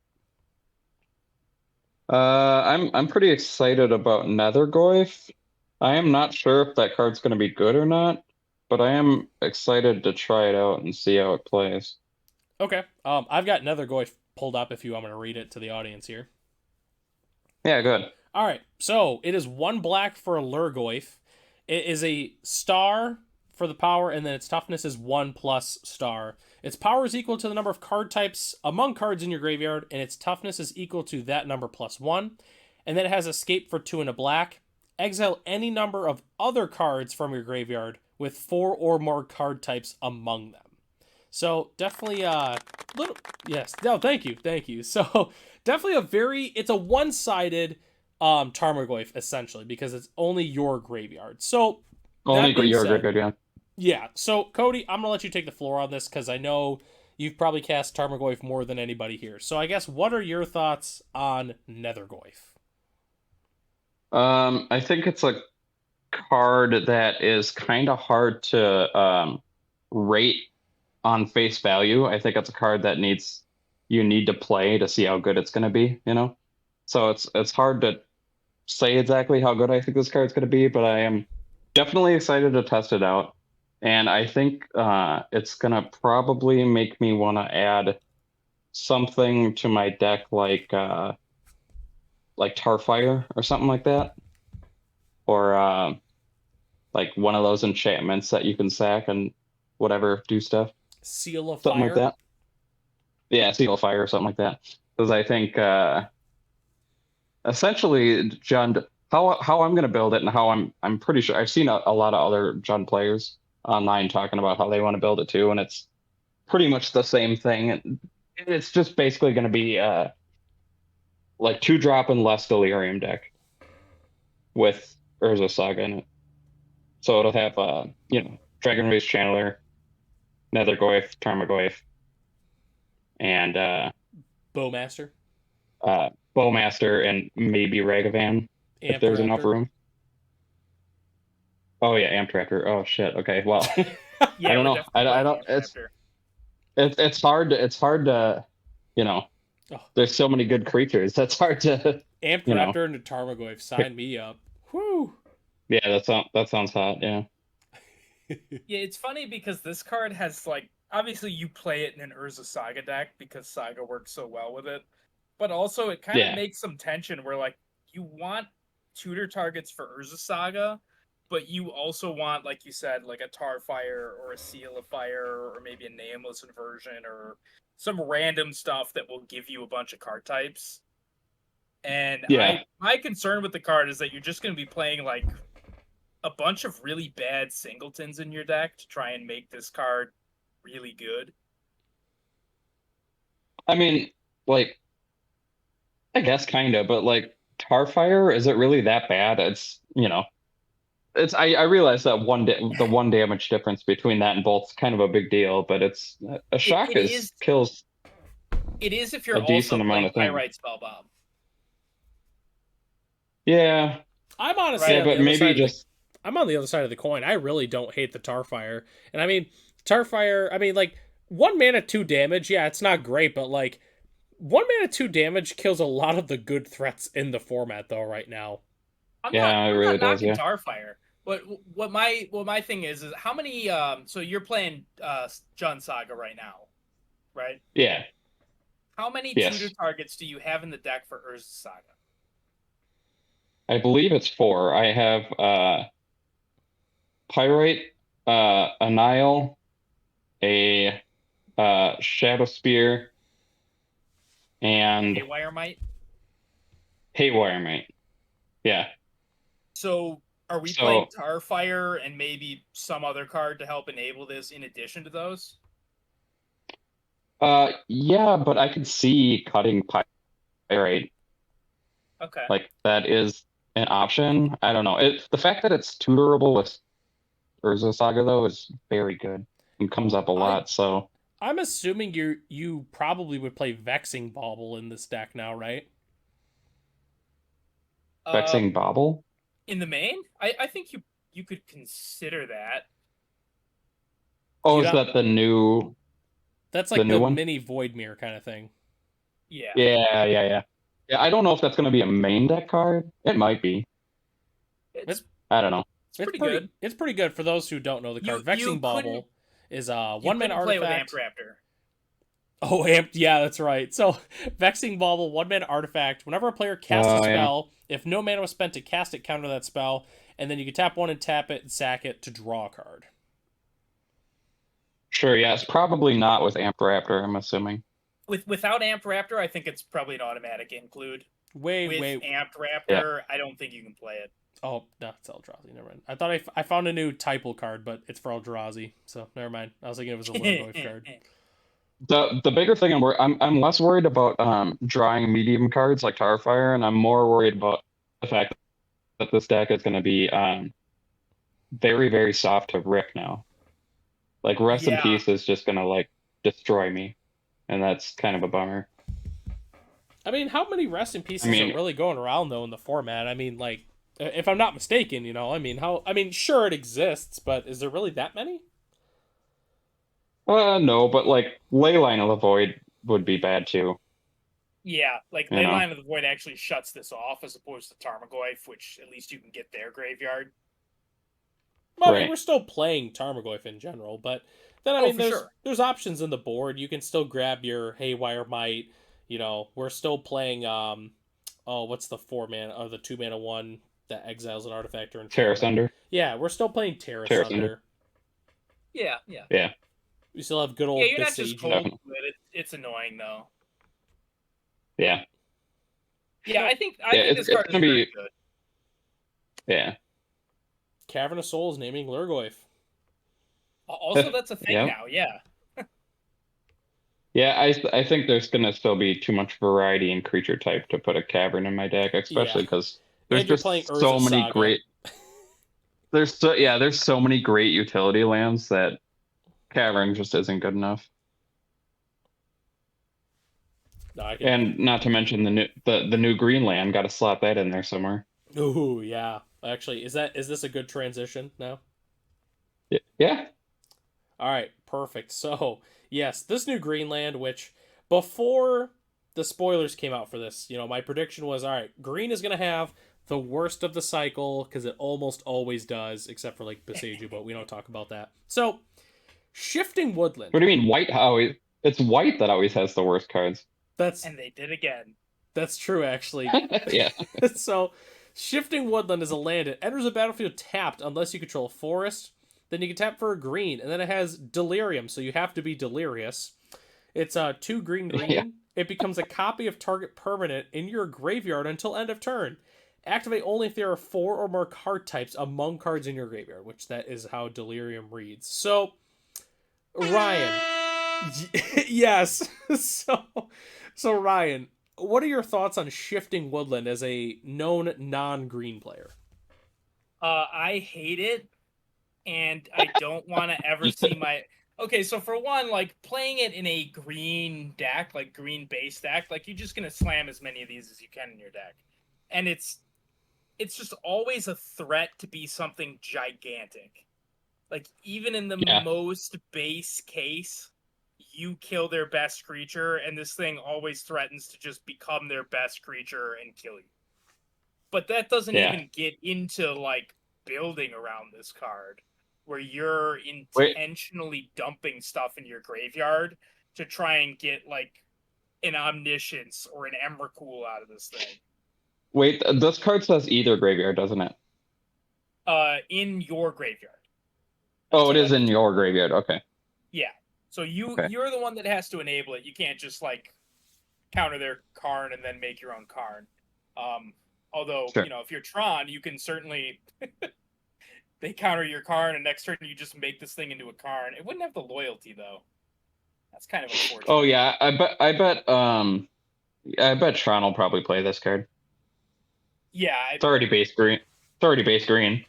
I'm pretty excited about Nethergoyf. I am not sure if that card's going to be good or not, but I am excited to try it out and see how it plays. Okay. I've got Nethergoyf pulled up if you want me to read it to the audience here. Yeah, good. All right. So it is 1 black for a Lurgoyf. It is a star for the power, and then its toughness is 1+ star. Its power is equal to the number of card types among cards in your graveyard, and its toughness is equal to that number +1. And then it has escape for 2 and a black. Exile any number of other cards from your graveyard with 4 or more card types among them. So definitely thank you. So definitely it's a one-sided Tarmogoyf essentially because it's only your graveyard. So only your graveyard, yeah. Yeah. So Cody, I'm gonna let you take the floor on this because I know you've probably cast Tarmogoyf more than anybody here. So I guess what are your thoughts on Nethergoyf? I think it's a card that is kind of hard to rate on face value. I think it's a card that you need to play to see how good it's going to be, So it's hard to say exactly how good I think this card's going to be, but I am definitely excited to test it out. And I think it's going to probably make me want to add something to my deck like Tarfire or something like that, or like one of those enchantments that you can sack and whatever do stuff. Seal of something Fire, like that. Yeah, Seal of Fire or something like that. Because I think essentially, Jund, how I'm going to build it and how I'm pretty sure I've seen a lot of other Jund players online talking about how they want to build it too, and it's pretty much the same thing. And it's just basically going to be like 2-drop and less Delirium deck with Urza Saga in it. So it'll have Dragon Race Channeler, Nethergoyf, Tarmogoyf, and Bowmaster, and maybe Ragavan if there's enough room. Oh yeah, Amped Raptor. Oh shit. Okay, well, Yeah, I don't know. I don't. It's hard to, There's so many good creatures. That's hard to. Amped Raptor into Tarmogoyf. Sign me up. Whoo. Yeah, that sounds hot. Yeah. Yeah, it's funny because this card has obviously you play it in an Urza Saga deck because Saga works so well with it, but also it kind of makes some tension where you want tutor targets for Urza Saga, but you also want, like you said, like a Tarfire or a Seal of Fire or maybe a Nameless Inversion or some random stuff that will give you a bunch of card types. And my concern with the card is that you're just going to be playing a bunch of really bad singletons in your deck to try and make this card really good? I mean, like, I guess kind of, but like Tarfire, is it really that bad? It's I realize that the one damage difference between that and bolt's kind of a big deal, but it's a It, shock it is is kills it is if a you're decent also amount playing of things. Pyrite Spellbomb. Yeah, I'm honestly Right. yeah, on the but other maybe side of the just I'm on the other side of the coin. I really don't hate the Tarfire. And I mean, Tarfire, I mean, like, 1 mana, 2 damage, yeah, it's not great, but like, 1 mana, 2 damage kills a lot of the good threats in the format, though, right now. yeah, it I'm really not does. knocking Yeah, Starfire. But what my thing is how many so you're playing Jund Saga right now, right? yeah, How many tutor yes. targets do you have in the deck for Urza Saga? I believe it's four. I have Pyrite, Anile, a Shadow Spear, and Haywire Might. Haywire Mate. Yeah. So are we playing So Tarfire and maybe some other card to help enable this in addition to those? yeah, but I could see cutting Pyrite. Okay. Like that is an option. I don't know. The fact that it's tutorable with Urza Saga though is very good and comes up a I lot. So I'm assuming you probably would play Vexing Bauble in this deck now, right? Vexing Um, Bobble. in the main, I think you could consider that. Oh, You is got that That's the like new the one? mini Voidmere kind of thing. Yeah. Yeah, yeah, yeah. Yeah, I don't know if that's going to be a main deck card. It might be. It's It's I don't know. it's pretty good. it's pretty good for those who don't know the card. You Vexing couldn't Bauble is a you 1 mana couldn't play with Amp artifact. Raptor. Oh, amped. Yeah, that's right. So, Vexing Bauble, 1 mana artifact. Whenever a player casts a Yeah. spell, if no mana was spent to cast it, counter that spell, and then you can tap one and tap it and sack it to draw a card. Sure, yeah. It's probably not with Amp Raptor, I'm assuming. Without Amp Raptor, I think it's probably an automatic include. Wait, With wait. Amp Yeah. Raptor, I don't think you can play it. Oh, no, it's Eldrazi. Never mind. I thought I found a new Typal card, but it's for Eldrazi, so never mind. I was thinking it was a Lurgoyf card. The bigger thing I'm less worried about drawing medium cards like Tarfire, and I'm more worried about the fact that this deck is going to be very, very soft to Rick now. Like Rest in Yeah. Peace is just going to like destroy me, and that's kind of a bummer. I mean, how many Rest in Pieces I mean, are really going around, though, in the format? I mean, like, if I'm not mistaken, I mean, sure, it exists, but is there really that many? no, but like Leyline of the Void would be bad too. Yeah, like You know, Leyline of the Void actually shuts this off as opposed to Tarmogoyf, which at least you can get their graveyard. Well, I mean, right? we're still playing Tarmogoyf in general, but then, I Oh, mean, for sure. there's options in the board. You can still grab your Haywire Might. We're still playing, what's the 4 mana, or the 2 mana one that exiles an artifact or Terra enchantment? Sunder, Yeah, we're still playing Terra Terra Sunder. Sunder. Yeah, yeah. Yeah, We still have good Yeah, old you're not just cold Besage. to it. It's annoying though. yeah, Yeah, I think it's this card is gonna very be good. yeah. Cavern of Souls naming Lurgoyf. Also, that's a thing Yep. now. Yeah. Yeah, I think there's gonna still be too much variety in creature type to put a cavern in my deck, especially Yeah. because there's And you're playing just so Urza many Saga. great. There's so many great utility lands that cavern just isn't good enough. No, I can... And not to mention the new green land, got to slot that in there somewhere. Ooh, yeah. Actually, is this a good transition now? Yeah. All right, perfect. So, yes, this new Greenland, which before the spoilers came out for this, my prediction was, all right, green is going to have the worst of the cycle because it almost always does, except for like Beseju, but we don't talk about that. So, Shifting Woodland. What do you mean white? It's white that always has the worst cards. And they did again. That's true, actually. Yeah. So, Shifting Woodland is a land. It enters the battlefield tapped unless you control a forest. Then you can tap for a green, and then it has Delirium, so you have to be delirious. It's 2 green. Yeah. It becomes a copy of target permanent in your graveyard until end of turn. Activate only if there are 4 or more card types among cards in your graveyard, which that is how Delirium reads. So, Ryan, yes. So Ryan, what are your thoughts on shifting Woodland as a known non-green player? I hate it, and I don't want to ever see my. Okay, so for one, like playing it in a green deck, like green base deck, like you're just gonna slam as many of these as you can in your deck, and it's just always a threat to be something gigantic. Like even in the Yeah. most base case, you kill their best creature, and this thing always threatens to just become their best creature and kill you. But that doesn't Yeah. even get into like building around this card, where you're Wait. intentionally dumping stuff in your graveyard to try and get like an Omniscience or an Emrakul out of this thing. Wait, this card says either graveyard, doesn't it? In your graveyard. Oh, So it is that- in your graveyard. Okay. Yeah. So Okay. you're the one that has to enable it. You can't just like counter their Karn and then make your own Karn. Although, Sure. you know, if you're Tron, you can certainly they counter your Karn and next turn you just make this thing into a Karn. It wouldn't have the loyalty though. That's kind of unfortunate. Oh yeah, I bet Tron will probably play this card. Yeah, It's already base green. It's already base green.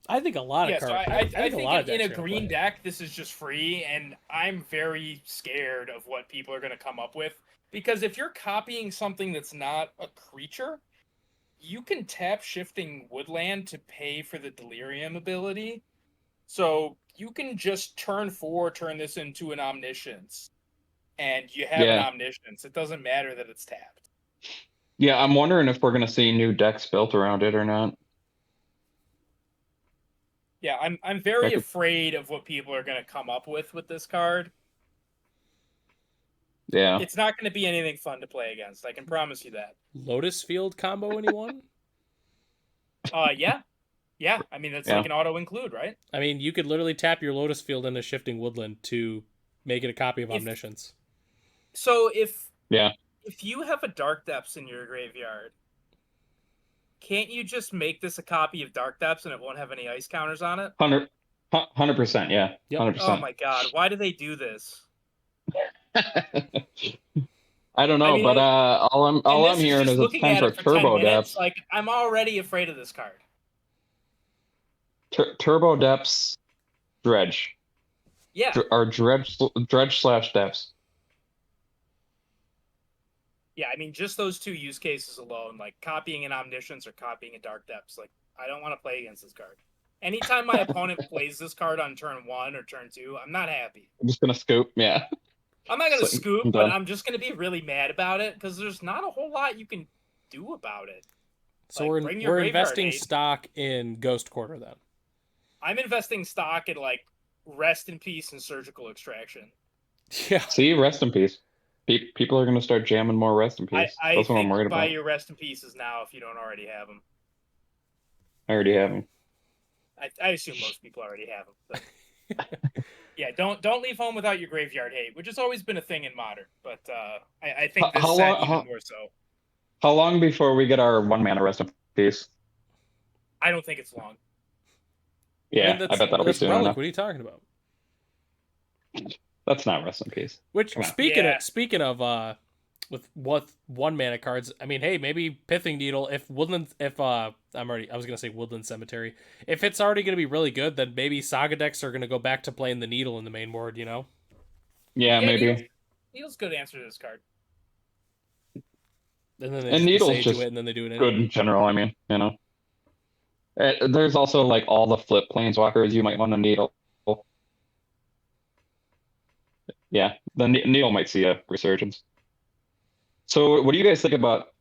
I think a lot of yeah. cards. So I think a lot of in decks a are gonna green play it. deck, this is just free, and I'm very scared of what people are going to come up with. Because if you're copying something that's not a creature, you can tap shifting Woodland to pay for the Delirium ability. So you can just turn this into an Omniscience, and you have an Yeah. Omniscience. It doesn't matter that it's tapped. Yeah, I'm wondering if we're gonna see new decks built around it or not. Yeah, I'm very That could- afraid of what people are going to come up with this card. Yeah. It's not going to be anything fun to play against. I can promise you that. Lotus Field combo, anyone? Yeah. Yeah, I mean, it's Yeah. like an auto include, right? I mean, you could literally tap your Lotus Field into Shifting Woodland to make it a copy of If- Omniscience. So if Yeah. you have a Dark Depths in your graveyard, can't you just make this a copy of Dark Depths and it won't have any ice counters on it? 100%, yeah. Yep. 100%. Oh my god, why do they do this? I don't know, I mean, but all And I'm this hearing just is it's looking time at for it for 10 Turbo minutes, Depths. like I'm already afraid of this card. Turbo Depths, Dredge, Yeah. or Dredge / Depths. Yeah, I mean, just those two use cases alone, like copying an Omniscience or copying a Dark Depths, like, I don't want to play against this card. Anytime my opponent plays this card on turn 1 or turn 2, I'm not happy. I'm just gonna scoop. Yeah. I'm not going to So, scoop, I'm but done. I'm just going to be really mad about it, because there's not a whole lot you can do about it. So Like, bring your we're graveyard investing hate. stock in Ghost Quarter then. I'm investing stock in, like, Rest in Peace and Surgical Extraction. Yeah. See, rest in peace. People are gonna start jamming more rest in peace. I That's what I'm think worried buy about. your Rest in Pieces now if you don't already have them. I already have them. I assume most people already have them. But yeah, don't leave home without your graveyard hate, which has always been a thing in Modern. But I think this How set long- even how- more so. How long before we get our 1-mana rest in peace? I don't think it's long. Yeah, mean, I bet that'll be that's soon Relic. enough. What are you talking about? That's not rest in peace. Which Come on. Yeah. speaking of with what 1-mana cards, I mean, hey, maybe Pithing Needle if I was gonna say Woodland Cemetery. If it's already gonna be really good, then maybe Saga decks are gonna go back to playing the Needle in the main board, you know? Yeah, maybe. Needle's good answer to this card. And then they And just Needle's Sage just it, and then they do it Good in general, I mean, you know. There's also like all the flip planeswalkers you might want to needle. Yeah, the needle might see a resurgence. So, what do you guys think about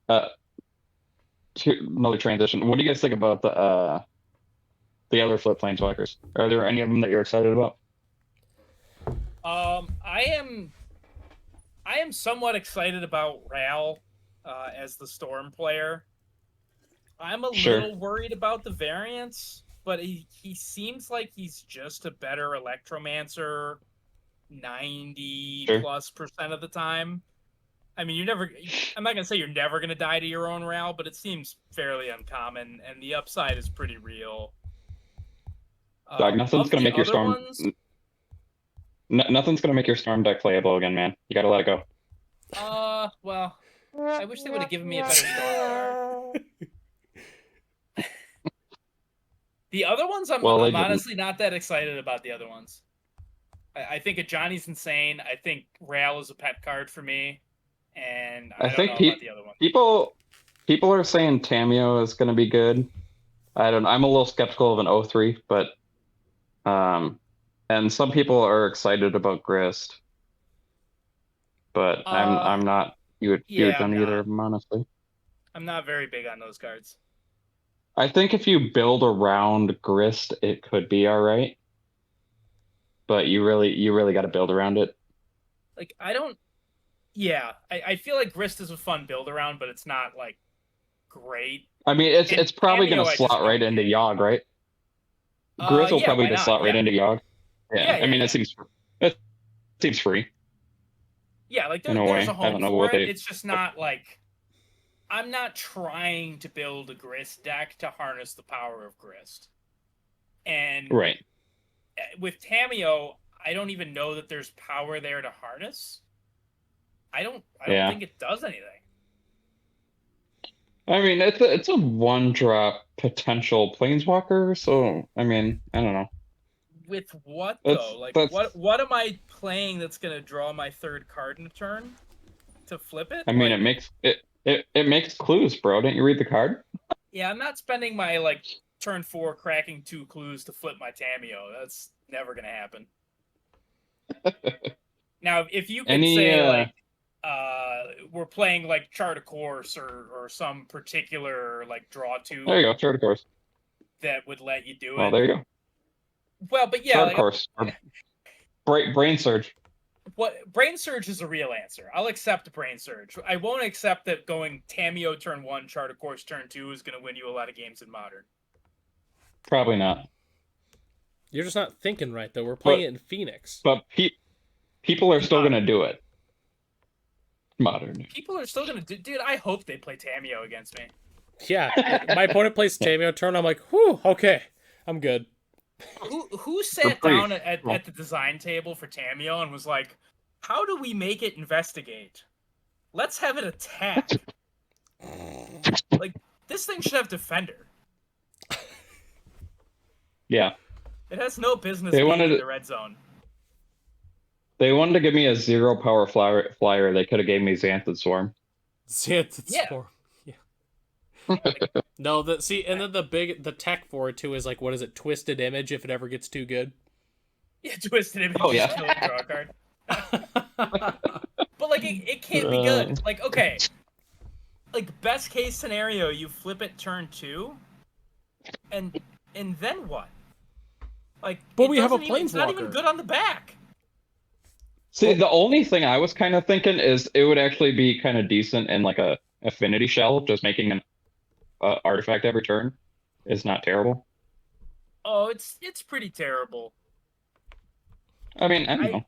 another transition? What do you guys think about the other flip planeswalkers? Are there any of them that you're excited about? I am somewhat excited about Ral as the Storm player. I'm a Sure. little worried about the variance, but he seems like he's just a better Electromancer 90 Sure. plus % of the time. I mean, I'm not gonna say you're never gonna die to your own Ral, but it seems fairly uncommon, and the upside is pretty real. Dog, nothing's Of gonna the make your other storm. ones, Nothing's gonna make your storm deck playable again, man. You gotta let it go. well, I wish they would have given me a better storm card. The other ones, I'm Well, they didn't. honestly not that excited about the other ones. I think Johnny's insane. I think Ral is a pet card for me, and I don't think know about the other one. people are saying Tameo is gonna be good. I don't know. I'm a little skeptical of an 0-3, but and some people are excited about Grist, but I'm not huge on either of them, honestly. I'm not very big on those cards. I think if you build around Grist, it could be all right, but you really got to build around it. Like I don't. Yeah, I feel like Grist is a fun build around, but it's not like great. I mean, it's probably Cameo, going to slot right into Yogg, right? Grist will probably just slot right into Yogg. Yeah, I mean, it seems free. Yeah, like in a there's way. a home I don't know for what it. they. It's just not like I'm not trying to build a Grist deck to harness the power of Grist. And Right. with Tameo, I don't even know that there's power there to harness. I don't think it does anything. I mean, it's a 1-drop potential planeswalker, so I mean, I don't know. With what though? Like what am I playing that's gonna draw my third card in a turn to flip it? I mean, it makes clues, bro. Didn't you read the card? Yeah, I'm not spending my like turn 4 cracking 2 clues to flip my Tameo. That's never gonna happen. Now, if you could say like we're playing like Chart a Course or some particular like draw 2. There you go, Chart a Course. That would let you do it. Well, there you go. Well, but yeah, Chart a Course. Brain Surge. What Brain Surge is a real answer. I'll accept Brain Surge. I won't accept that going Tameo turn 1, Chart a Course turn 2 is going to win you a lot of games in Modern. Probably not. You're just not thinking right, though. We're playing it in Phoenix. But people are still going to do it. Modern. People are still going to do... Dude, I hope they play Tameo against me. Yeah. My opponent plays Tameo turn. I'm like, whew, okay. I'm good. Who sat down at the design table for Tameo and was like, how do we make it investigate? Let's have it attack. Like, this thing should have Defender. Yeah. It has no business being in the red zone. They wanted to give me a 0 power flyer. They could have gave me Xanthid Swarm. Xanthid Swarm. Yeah. No, and then the tech for it too is like, what is it? Twisted Image if it ever gets too good. Yeah, Twisted Image. Oh yeah. Kill a draw card. But like, it can't be good. Like, okay. Like, best case scenario, you flip it turn 2, and then what? Like, but we have a Planeswalker. It's not even good on the back. See, the only thing I was kind of thinking is it would actually be kind of decent in like a Affinity Shell, just making an artifact every turn is not terrible. Oh, it's pretty terrible. I mean, I don't know.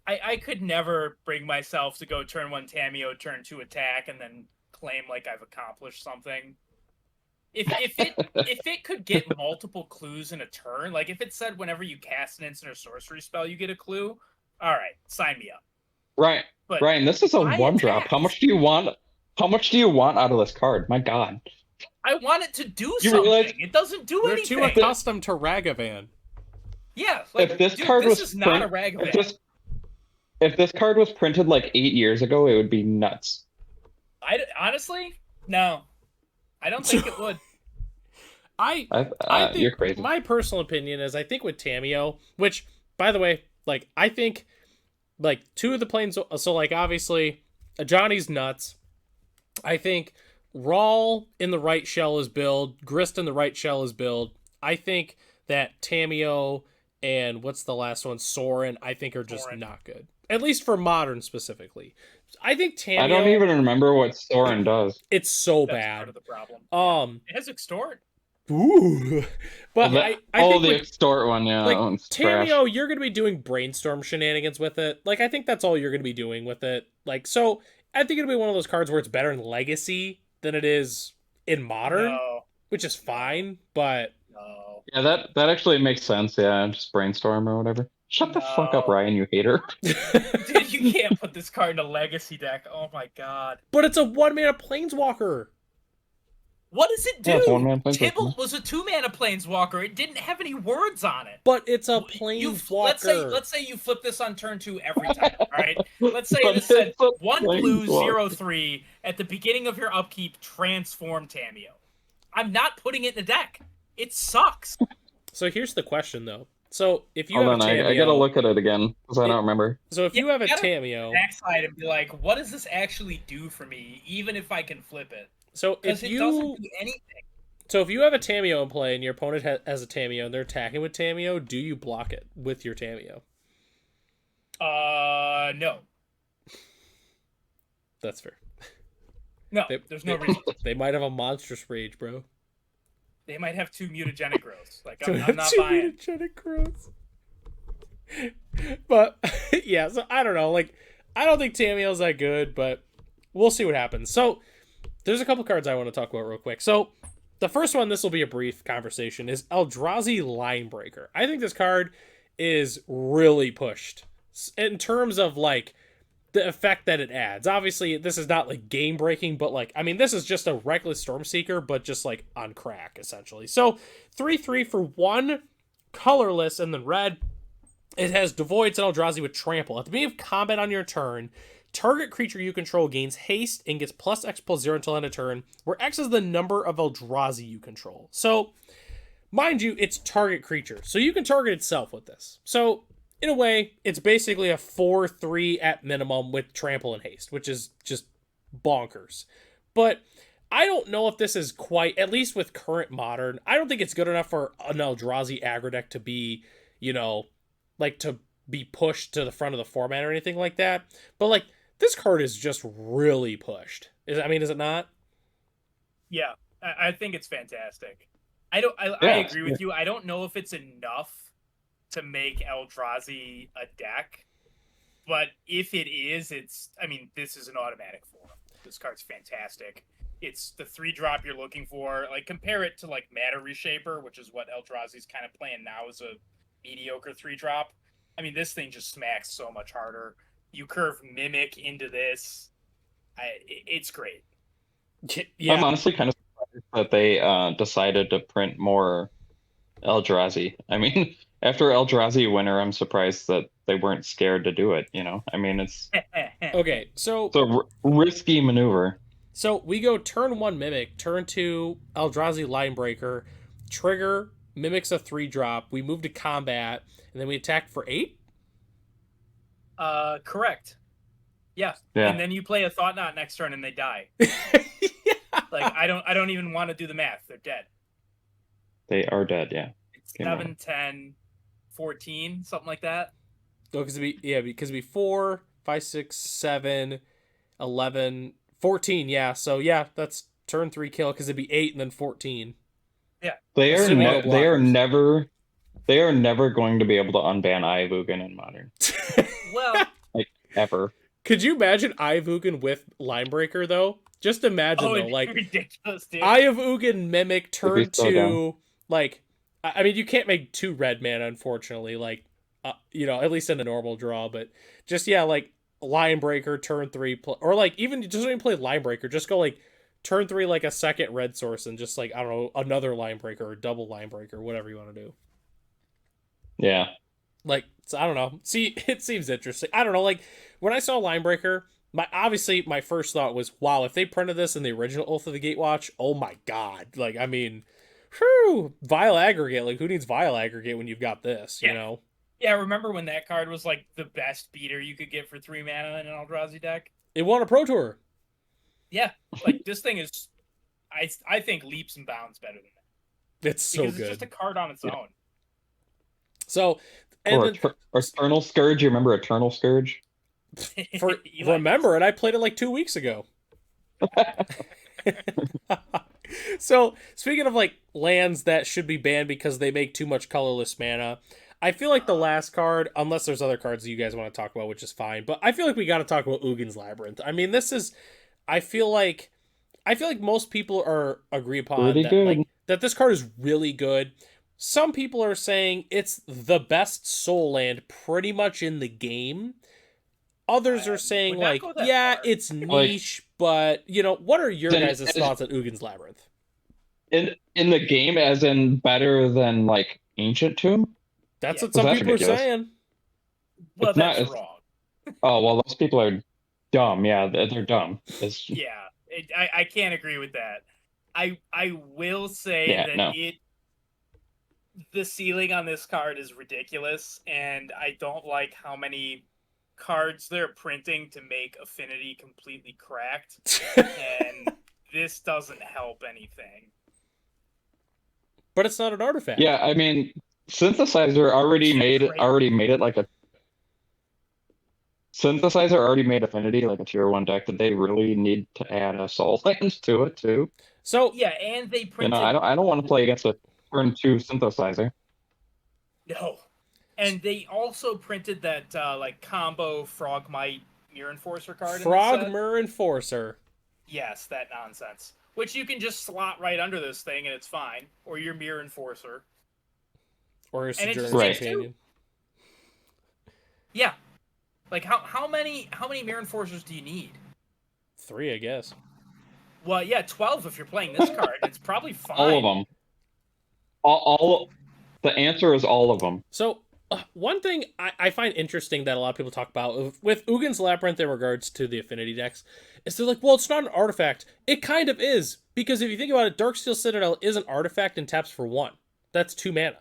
I could never bring myself to go turn 1 Tameo, turn 2 attack, and then claim like I've accomplished something. If it could get multiple clues in a turn, like if it said whenever you cast an instant or sorcery spell you get a clue, all right, sign me up. Right, but Ryan, this is a 1-drop. How much do you want? How much do you want out of this card? My God. I want it to do something. Realize it doesn't do anything. They're too accustomed to Ragavan. Yeah, like, if this card was not a Ragavan. If this card was printed like 8 years ago, it would be nuts. Honestly, no. I don't think it would. I think you're crazy. My personal opinion is I think with Tameo, which, by the way, like, I think, like, 2 of the planes, so, like, obviously, Johnny's nuts. I think Rawl in the right shell is build, Grist in the right shell is build. I think that Tameo and what's the last one, Sorin, I think are just not good. At least for Modern specifically. I think Tameo... I don't even remember what Sorin does. It's so That's bad. Part of the problem. It has Extort. Ooh. But I think the Extort one, yeah. Like, that one's Tameo, trash. you're going to be doing brainstorm shenanigans with it. Like, I think that's all you're going to be doing with it. Like, so I think it'll be one of those cards where it's better in Legacy than it is in Modern, No, which is fine, but no, Yeah, that actually makes sense. Yeah, just brainstorm or whatever. Shut the fuck up, No. Ryan, you hater. dude, you can't put this card in a legacy deck. Oh my god. but it's a 1-mana Planeswalker. What does it do? Yeah, it's one-man Planeswalker. Tibble was a 2-mana planeswalker. It didn't have any words on it. But it's a You- Planeswalker. let's say you flip this on turn 2 every time, all right? Let's say But this said it's a 1 blue, Planeswalker. 0/3 at the beginning of your upkeep, transform Tameo. I'm not putting it in the deck. It sucks. So here's the question, though. So if you Hold have on, a Tameo, I gotta look at it again because I don't remember. So if Yeah, you have a you gotta- Tameo, Backside and be like, what does this actually do for me, even if I can flip it? so Because if it doesn't you do anything. so if you have a Tameo in play and your opponent has a Tameo and they're attacking with Tameo, do you block it with your Tameo? No. That's fair. No, They- there's no reason. They might have a monstrous rage, bro. They might have 2 mutagenic growths. Like, To I'm have not two buying. mutagenic growths. But yeah, so I don't know. Like, I don't think Tameo's that good, but we'll see what happens. So there's a couple cards I want to talk about real quick. So the first one, this will be a brief conversation, is Eldrazi Linebreaker. I think this card is really pushed in terms of like the effect that it adds. Obviously, this is not like game breaking, but like, I mean, this is just a Reckless Stormseeker, but just like on crack, essentially. So 3/3 for 1, colorless, and then red. It has Devoids and Eldrazi with Trample. At the beginning of combat on your turn, target creature you control gains haste and gets plus X plus 0 until end of turn, where X is the number of Eldrazi you control. So, mind you, it's target creature. So you can target itself with this. So, in a way, it's basically a 4/3 at minimum with Trample and Haste, which is just bonkers. But I don't know if this is quite, at least with current Modern, I don't think it's good enough for an Eldrazi aggro deck to be, you know, like to be pushed to the front of the format or anything like that. But like, this card is just really pushed. Is it not? Yeah, I think it's fantastic. I Yeah, agree with you. I don't know if it's enough to make Eldrazi a deck, but if it is, this is an automatic for him. This card's fantastic. It's the 3-drop you're looking for. Like, compare it to like Matter Reshaper, which is what Eldrazi's kind of playing now as a mediocre 3-drop. I mean, this thing just smacks so much harder. You curve Mimic into this. It's great. Yeah. I'm honestly kind of surprised that they decided to print more Eldrazi. I mean, after Eldrazi Winter, I'm surprised that they weren't scared to do it. You know, I mean, it's Okay, so a risky maneuver. So we go turn 1 Mimic, turn 2 Eldrazi Linebreaker, trigger, Mimic's a 3-drop, we move to combat, and then we attack for 8? Correct. Yeah. Yeah. And then you play a Thought Knot next turn and they die. Yeah. Like, I don't even want to do the math. They're dead. They are dead. Yeah. It's Game over. 7, 10, 14, something like that. Oh, because it'd be 4, 5, 6, 7, 11, 14, yeah. So yeah, that's turn 3 kill, because it'd be 8 and then 14. They are Assuming no they are never going to be able to unban Ivugan in Modern Well, ever. Could you imagine Ivugan with Linebreaker, though? Just imagine, oh, though, it'd like, be ridiculous, dude. Ivugan Mimic turn It'd be so 2, like, I mean, you can't make 2 red mana, unfortunately, like, at least in a normal draw, but just, yeah, like, Linebreaker turn 3, or like, even just when you play Linebreaker, just go, like, turn 3, like, a second red source, and just, like, I don't know, another Linebreaker, or double Linebreaker, whatever you want to do. Yeah. Like, so I don't know. See, it seems interesting. I don't know, like, when I saw Linebreaker, my first thought was, wow, if they printed this in the original Oath of the Gatewatch, oh my god. Like, I mean, whew, Vile Aggregate. Like, who needs Vile Aggregate when you've got this, you know? Yeah, remember when that card was like the best beater you could get for 3 mana in an Eldrazi deck? It won a Pro Tour. Yeah, like this thing is, I think leaps and bounds better than that. It's so Because good. it's just a card on its own. So, and Or then, Eternal Scourge. You remember Eternal Scourge? remember it, I played it like 2 weeks ago. So, speaking of like lands that should be banned because they make too much colorless mana, I feel like the last card, unless there's other cards that you guys want to talk about, which is fine, but I feel like we got to talk about Ugin's Labyrinth. I mean, this is, I feel like most people are agree upon Pretty that, good. like that this card is really good. Some people are saying it's the best soul land pretty much in the game. Others are saying would not like, go that yeah, far. it's niche, but what are your Then guys' thoughts on Ugin's Labyrinth? in the game, as in better than like Ancient Tomb. That's Yeah. what some That's people ridiculous. are saying. Well, It's not- that's it's- wrong. Oh well, those people are dumb. Yeah, they're dumb. It's, Yeah, I can't agree with that. I will say Yeah, that no. the ceiling on this card is ridiculous, and I don't like how many cards they're printing to make Affinity completely cracked, and this doesn't help anything. But it's not an artifact. yeah, I mean, Synthesizer already made it like a Synthesizer already made Affinity like a tier 1 deck. Did they really need to add a Soul Land to it too? So Yeah, and they You printed know, I don't want to play against a turn 2 Synthesizer. no, and they also printed that like combo Frogmite Mirror Enforcer card. in the set. Frogmer Enforcer. Yes, that nonsense. Which you can just slot right under this thing and it's fine. Or your Mirror Enforcer. Or your And it just Sojourner's takes Companion. Yeah. Like how many Mirror Enforcers do you need? 3, I guess. Well, yeah, 12 if you're playing this card. It's probably fine. All of them. All the answer is all of them. So, one thing I find interesting that a lot of people talk about with Ugin's Labyrinth in regards to the Affinity decks is they're like, well, it's not an artifact. It kind of is. Because if you think about it, Darksteel Citadel is an artifact and taps for 1. That's 2 mana.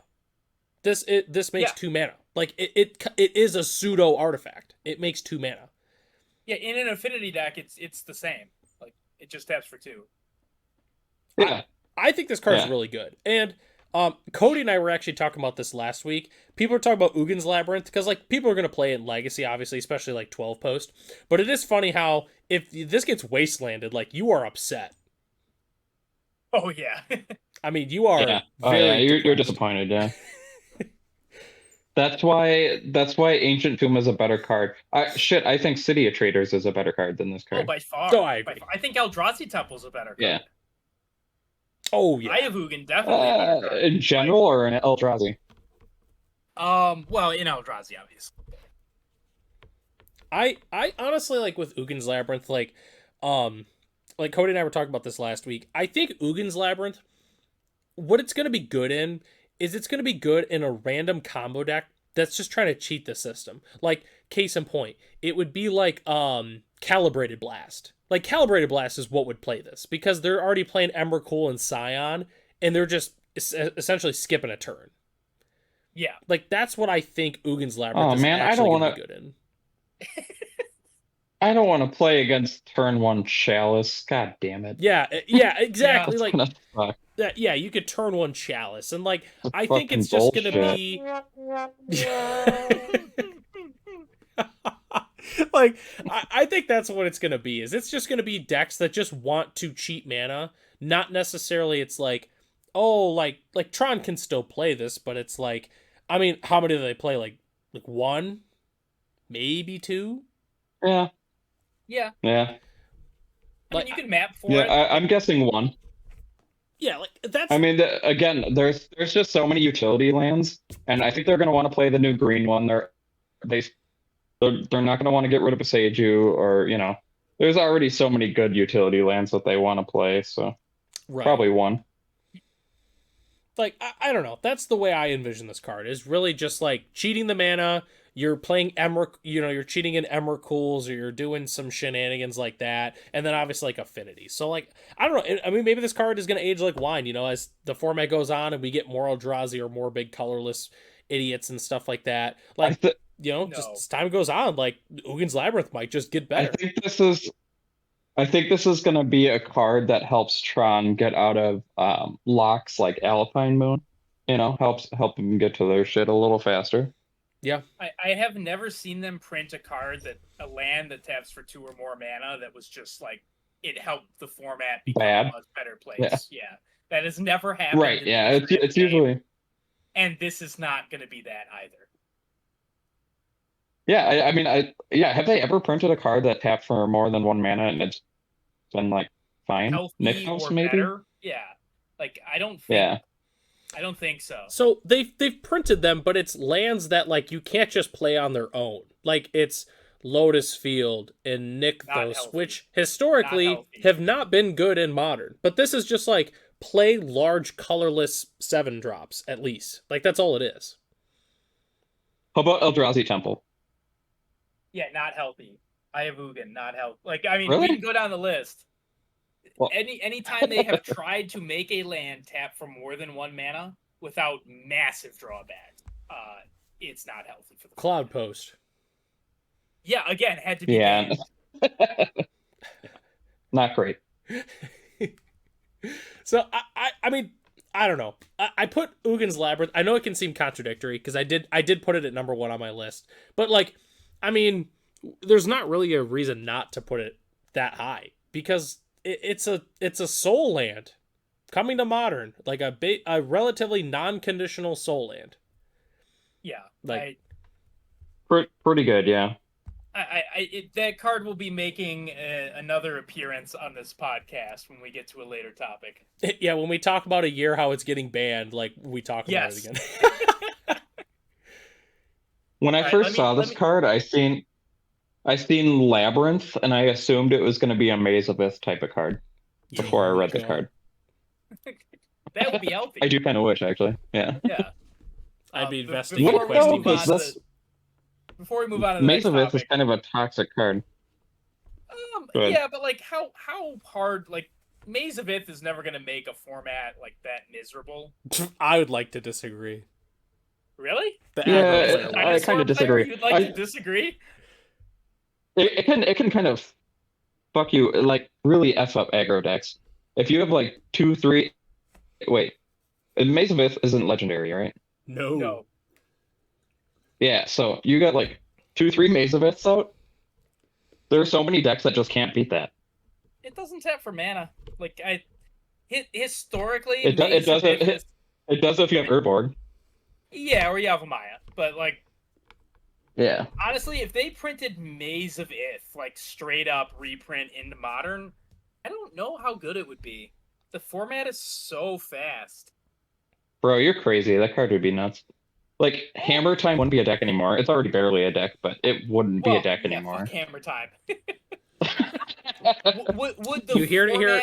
This makes 2 mana. Like, it is a pseudo artifact. It makes 2 mana. Yeah, in an Affinity deck, it's the same. Like, it just taps for 2. Yeah. I think this card is Yeah. really good. And Cody and I were actually talking about this last week. People are talking about Ugin's Labyrinth because like people are going to play it in Legacy, obviously, especially like 12 post. But it is funny how if this gets wastelanded, like you are upset. Oh, yeah. I mean, you are Yeah. Oh very yeah, you're depressed. disappointed, yeah. That's why Ancient Tomb is a better card. I think City of Traders is a better card than this Oh, card. by far. Oh, I agree. By far. I think Eldrazi Temple's a better card. Yeah. Oh yeah. I have Ugin definitely a better card. In general or in Eldrazi? Well, in Eldrazi, obviously. I honestly like with Ugin's Labyrinth, like Cody and I were talking about this last week. I think Ugin's Labyrinth, what it's gonna be good in is it's gonna be good in a random combo deck that's just trying to cheat the system. Like, case in point, it would be like Calibrated Blast. Like Calibrated Blast is what would play this because they're already playing Emrakul and Scion, and they're just essentially skipping a turn. Yeah. Like that's what I think Ugin's Labyrinth is man, I actually don't gonna wanna- be good in. I don't want to play against turn 1 Chalice. God damn it. Yeah, exactly. That's Like gonna suck. that. Yeah, you could turn 1 Chalice, and like That's I think it's fucking just gonna be like I think that's what it's gonna be. Is it's just gonna be decks that just want to cheat mana, not necessarily. It's like, oh, like Tron can still play this, but it's like, I mean, how many do they play? Like 1, maybe 2. Yeah. Yeah. Yeah. I mean, you can map for Yeah, it. I'm guessing 1. Yeah, like that's. I mean, again, there's just so many utility lands, and I think they're going to want to play the new green one. They're not going to want to get rid of a Seiju, or there's already so many good utility lands that they want to play. So right. probably 1. Like I don't know. That's the way I envision this card. Is really just like cheating the mana. You're playing you're cheating in Emrakuls, or you're doing some shenanigans like that, and then obviously like Affinity. So like I don't know. I mean, maybe this card is gonna age like wine. As the format goes on and we get more Eldrazi or more big colorless idiots and stuff like that. Like just as time goes on, like Ugin's Labyrinth might just get better. I think this is going to be a card that helps Tron get out of locks like Alpine Moon. Help them get to their shit a little faster. Yeah. I have never seen them print a land that taps for 2 or more mana that was just like it helped the format become Bad. a much better place. Yeah. That has never happened. Right. in Yeah. the history of It's the game. usually. And this is not going to be that either. Yeah, I mean, have they ever printed a card that tapped for more than 1 mana and it's been like fine? Healthy Nixos, or maybe? better? Yeah. Like, I don't Yeah. think so. So they've printed them, but it's lands that like you can't just play on their own. Like it's Lotus Field and Nykthos, healthy. which historically have not been good in Modern. But this is just like play large colorless 7-drops at least. Like that's all it is. How about Eldrazi Temple? Yeah, not healthy. I have Ugin, not healthy. Like, I mean, Really? we can go down the list. Well- Anytime they have tried to make a land tap for more than 1 mana without massive drawbacks, it's not healthy for the Cloud Post. Yeah, again, had to be Yeah. banned. Not great. So I mean, I don't know. I put Ugin's Labyrinth. I know it can seem contradictory because I did put it at number 1 on my list. But like, I mean, there's not really a reason not to put it that high because it's a soul land coming to Modern, like a relatively non-conditional soul land. Yeah, Like Pretty good, yeah. that card will be making another appearance on this podcast when we get to a later topic. Yeah, when we talk about a year how it's getting banned, like we talk about it again. When I first saw this card, I seen Labyrinth, and I assumed it was going to be a Maze of Ith type of card before I read the card. That would be healthy. I do kind of wish, actually. Yeah. Yeah. I'd be investing before in we questing move on to pieces. Before we move on to the Maze next of Ith topic, is kind of a toxic card. yeah, but like how hard, like Maze of Ith is never going to make a format like that miserable. I would like to disagree. Really? Yeah, I kind of disagree. You'd like to disagree? It can kind of fuck you, like really f up aggro decks. If you have like 2, 3, wait, Maze of Ith isn't legendary, right? No. Yeah, so you got like 2, 3 Maze of Iths out. There are so many decks that just can't beat that. It doesn't tap for mana. Like historically, It does if you have Urborg. Yeah, or Yavimaya. But like, yeah. Honestly, if they printed Maze of Ith like straight up reprint into Modern, I don't know how good it would be. The format is so fast. Bro, you're crazy. That card would be nuts. Like, Hammer Time wouldn't be a deck anymore. It's already barely a deck, but it wouldn't be a deck anymore. Fuck Hammer Time. would the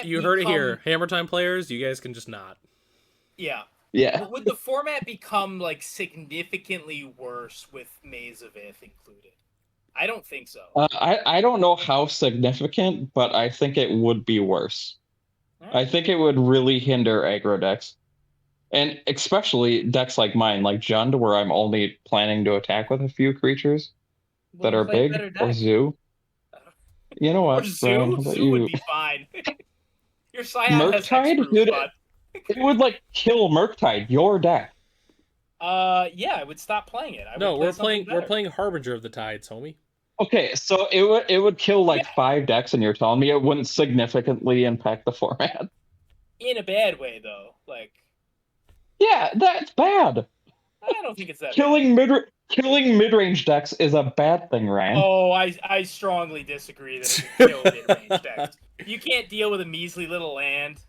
you heard it become... here. Hammer Time players, you guys can just not. Yeah. Yeah. Would the format become like significantly worse with Maze of Ith included? I don't think so. I don't know how significant, but I think it would be worse. Right. I think it would really hinder aggro decks. And especially decks like mine, like Jund, where I'm only planning to attack with a few creatures that are big, or Zoo. You know what, Zoo? Zoo would be fine. Your Scion has Murktide? Dude, it would like kill Murktide, your deck. Yeah, I would stop playing it. We're playing Harbinger of the Tides, homie. Okay, so it would kill like 5 decks, and you're telling me it wouldn't significantly impact the format? In a bad way, though. Like, yeah, that's bad. I don't think it's that killing mid-range decks is a bad thing, Ryan. Oh, I strongly disagree that it would kill mid-range decks. You can't deal with a measly little land.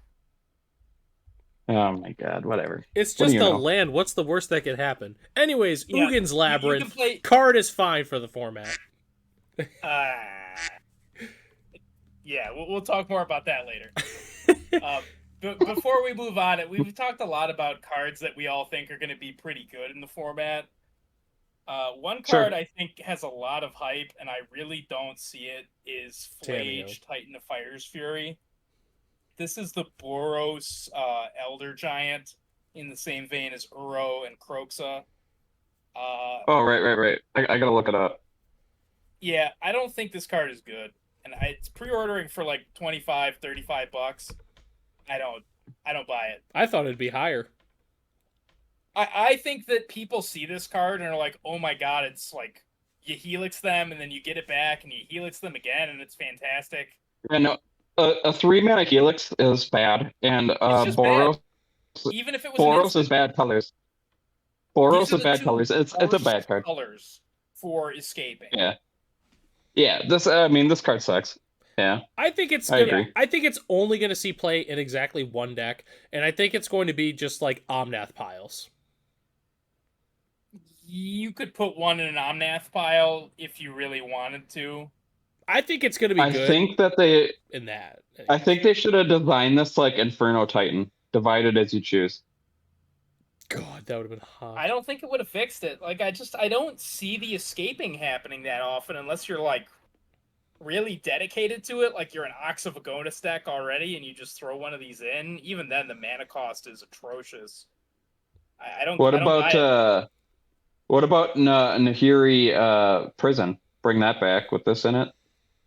Oh my god, whatever. It's just a land. What's the worst that could happen? Anyways, yeah, Ugin's Labyrinth card is fine for the format. Yeah, we'll talk more about that later. But before we move on, we've talked a lot about cards that we all think are going to be pretty good in the format. One card I think has a lot of hype, and I really don't see it, is Flage, Titan of Fire's Fury. This is the Boros Elder Giant, in the same vein as Uro and Kroxa. Right. I gotta look it up. Yeah, I don't think this card is good. And it's pre-ordering for like $25, $35. I don't buy it. I thought it'd be higher. I think that people see this card and are like, oh my god, it's like you helix them and then you get it back and you helix them again and it's fantastic. Yeah, no, a 3-mana helix is bad, and Boros. Bad. Even if it was Boros is bad colors. Boros These are a the bad two colors. It's a worst bad card. colors for escaping. Yeah. Yeah. This card sucks. Yeah. I think it's I agree. I think it's only gonna see play in exactly one deck, and I think it's going to be just like Omnath piles. You could put one in an Omnath pile if you really wanted to. I think it's gonna be I good think that they in that. I think they should have designed this like Inferno Titan, divided as you choose. God, that would have been hot. I don't think it would have fixed it. Like, I don't see the escaping happening that often unless you're like really dedicated to it, like you're an Ox of Agonis deck already, and you just throw one of these in. Even then, the mana cost is atrocious. I don't. What I don't buy about it. what about Nahiri Prison? Bring that back with this in it.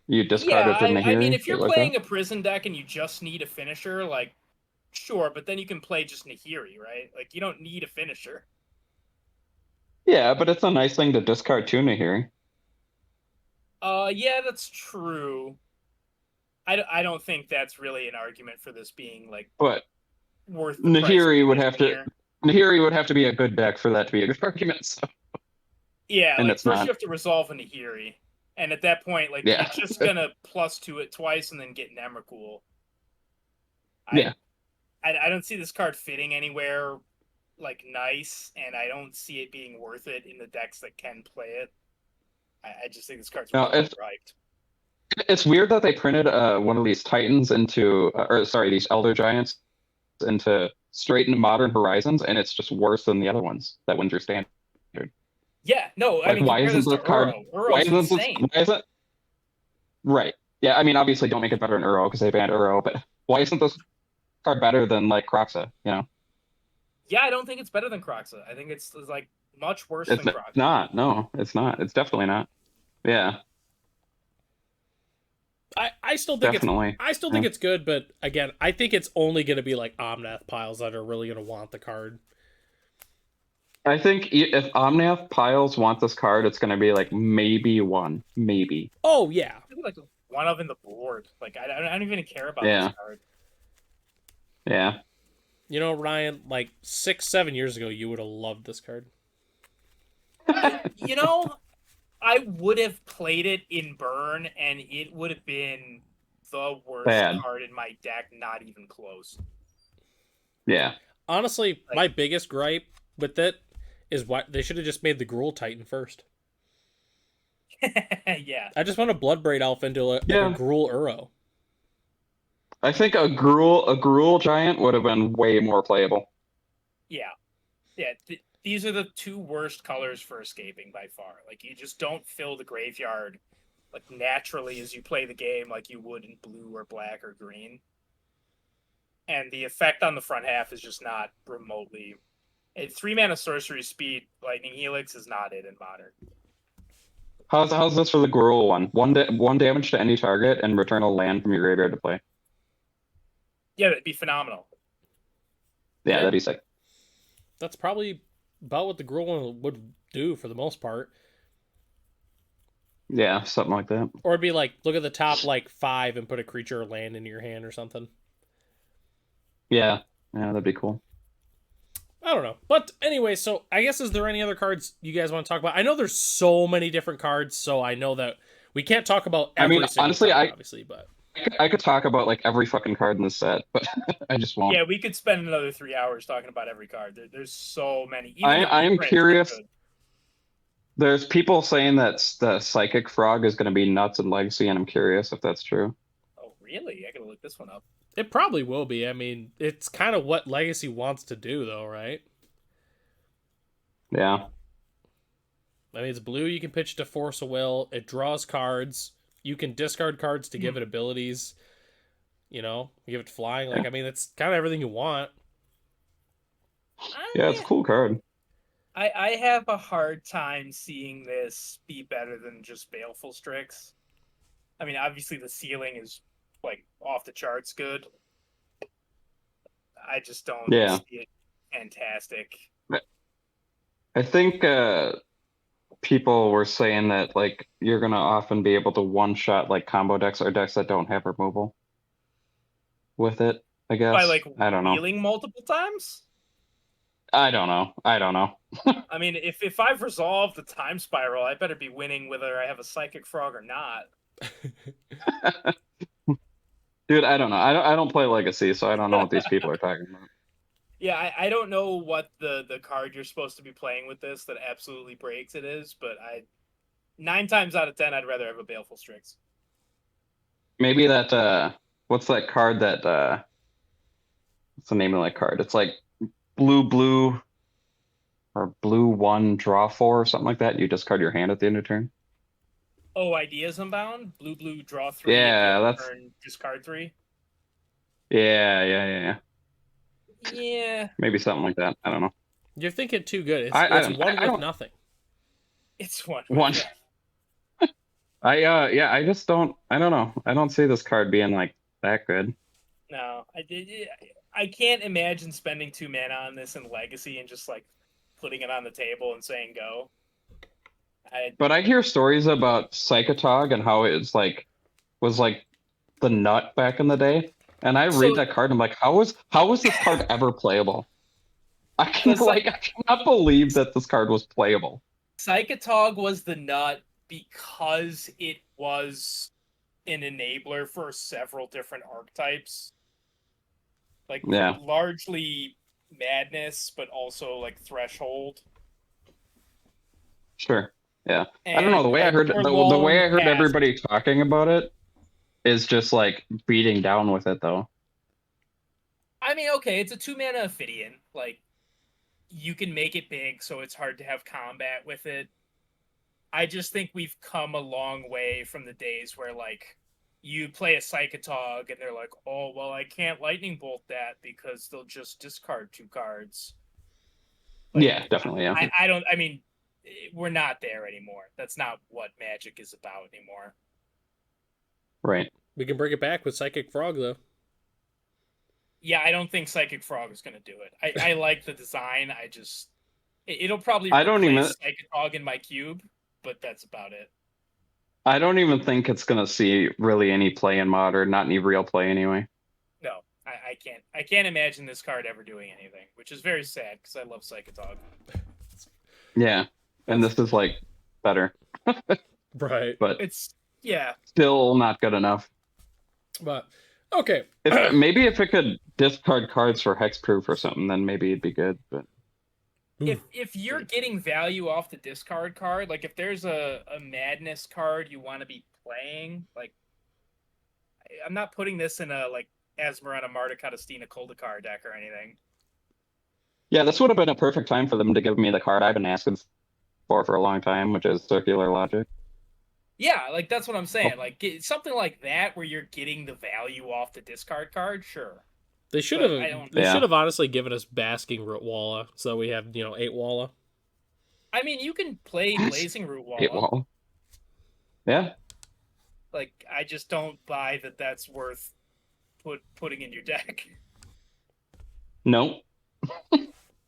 You discard Yeah, it to I mean, Nahiri. if you're Like playing that? a prison deck and you just need a finisher, like, sure, but then you can play just Nahiri, right? Like, you don't need a finisher. Yeah, but it's a nice thing to discard to Nahiri. Yeah, that's true. I don't think that's really an argument for this being like But worth the price. Nahiri would have to be a good deck for that to be a good argument. So. Yeah, And like it's first not. you have to resolve a Nahiri, and at that point, like Yeah. you're just gonna +2 it twice and then get Nemricool. Yeah. I don't see this card fitting anywhere like nice, and I don't see it being worth it in the decks that can play it. I just think this card's No, really hyped. It's weird that they printed one of these Titans into, these Elder Giants into straight into Modern Horizons, and it's just worse than the other ones that went through Standard. Yeah, no, I Like, mean, why compare isn't this to this card? Uro. Why Uro's isn't this? insane. Why isn't? Right. Yeah. I mean, obviously, don't make it better than Uro because they banned Uro, but why isn't this card better than like Croxa? You know? Yeah, I don't think it's better than Croxa. I think it's like much worse It's than Croxa. not. No, it's not. It's definitely not. Yeah. I still think Definitely. it's good, but again, I think it's only going to be like Omnath piles that are really going to want the card. I think if Omnath piles want this card, it's going to be like maybe one, maybe. Oh yeah, Like one of in the board. Like I don't even care about Yeah. this card. Yeah. you know, Ryan, like 6-7 years ago, you would have loved this card. You know, I would have played it in Burn, and it would have been the worst Bad. card in my deck, not even close. Yeah. Honestly, Like- my biggest gripe with it is what they should have just made the Gruul Titan first. Yeah. I just want a Bloodbraid Elf into like Yeah. a Gruul Uro. I think a Gruul giant would have been way more playable. Yeah. Yeah. These are the two worst colors for escaping by far. Like, you just don't fill the graveyard like naturally as you play the game like you would in blue or black or green. And the effect on the front half is just not remotely. 3-mana sorcery speed Lightning Helix is not it in Modern. How's this for the Gruul one? One damage to any target and return a land from your graveyard to play. Yeah, that'd be phenomenal. Yeah, that'd be sick. That's probably about what the Gruul one would do for the most part. Yeah, something like that. Or it'd be like, look at the top like 5 and put a creature or land into your hand or something. Yeah, that'd be cool. I don't know. But anyway, so I guess is there any other cards you guys want to talk about? I know there's so many different cards, so I know that we can't talk about every single honestly, card, obviously, but I could talk about like every fucking card in this set, but I just won't. Yeah, we could spend another 3 hours talking about every card. There's so many. I'm blueprints are curious. good. There's people saying that the Psychic Frog is going to be nuts in Legacy, and I'm curious if that's true. Oh, really? I gotta look this one up. it probably will be. I mean, it's kind of what Legacy wants to do, though, right? Yeah. I mean, it's blue. You can pitch to Force of Will. It draws cards. You can discard cards to give it abilities. You know, give it flying. Like, I mean, it's kind of everything you want. Yeah, it's a cool card. I have a hard time seeing this be better than just Baleful Strix. I mean, obviously the ceiling is like off the charts good. I just don't see it fantastic. I think people were saying that like you're gonna often be able to one-shot like combo decks or decks that don't have removal with it, I guess. By like I don't know. wheeling multiple times? I don't know. I mean, if I've resolved the time spiral, I better be winning whether I have a psychic frog or not. Dude, I don't know. I don't play Legacy, so I don't know what these people are talking about. Yeah, I don't know what the card you're supposed to be playing with this that absolutely breaks it is, but 9 times out of 10 I'd rather have a Baleful Strix. Maybe that what's that card that what's the name of that card? It's like blue or blue 1 draw 4 or something like that. You discard your hand at the end of turn. Oh, Ideas Unbound? Blue draw 3 Yeah, and that's turn discard 3. yeah. Yeah, Maybe something like that. I don't know. You're thinking too good. It's I it's don't- one I with don't- nothing. it's one. One. I just don't. I don't know. I don't see this card being like that good. No, I can't imagine spending 2 mana on this in Legacy and just like putting it on the table and saying go. But I hear stories about Psychotog and how it's like was like the nut back in the day. And I read So- that card and I'm like, how is this card ever playable? I cannot believe that this card was playable. Psychotog was the nut because it was an enabler for several different archetypes. Like Yeah. largely Madness, but also like Threshold. Sure. Yeah. And, I don't know. The way I heard the way I heard Past. everybody talking about it is just like beating down with it though. I mean, okay, it's a 2 mana Ophidian. Like, you can make it big, so it's hard to have combat with it. I just think we've come a long way from the days where, like, you play a Psychotog and they're like, oh, well, I can't Lightning Bolt that because they'll just discard 2 cards. Like, Yeah, definitely. Yeah. I mean, we're not there anymore. That's not what Magic is about anymore. Right. We can bring it back with Psychic Frog, though. Yeah, I don't think Psychic Frog is going to do it. I like the design. It'll probably I don't replace even- Psychotog in my cube, but that's about it. I don't even think it's gonna see really any play in Modern, not any real play anyway. No, I can't imagine this card ever doing anything, which is very sad because I love Psychotog. Yeah. And this is like better. Right. But Yeah. still not good enough. But okay. Maybe if it could discard cards for hexproof or something, then maybe it'd be good. But If you're getting value off the discard card, like if there's a Madness card you want to be playing, like I'm not putting this in a like Asmarana, Marta, Cadastina, Koldakar deck or anything. yeah, this would have been a perfect time for them to give me the card I've been asking for a long time, which is Circular Logic. Yeah, like that's what I'm saying. Like something like that where you're getting the value off the discard card, sure. They should But have. Yeah. Should have honestly given us Basking Root Walla, so we have 8 Walla. I mean, you can play Blazing Root Wall. 8 Wall. Yeah. Like, I just don't buy that that's worth putting in your deck. No.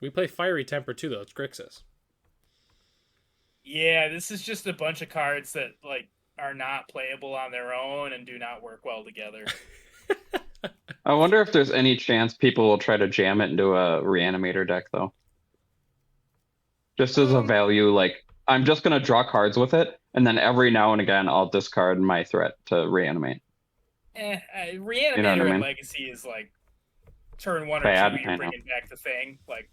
We play Fiery Temper too, though. It's Grixis. Yeah, this is just a bunch of cards that like are not playable on their own and do not work well together. I wonder if there's any chance people will try to jam it into a Reanimator deck, though. Just as a value, like, I'm just going to draw cards with it, and then every now and again, I'll discard my threat to reanimate. Reanimator You know what I mean? Legacy is like turn 1 or Bad, 2, I you're know. bringing back the thing. Like,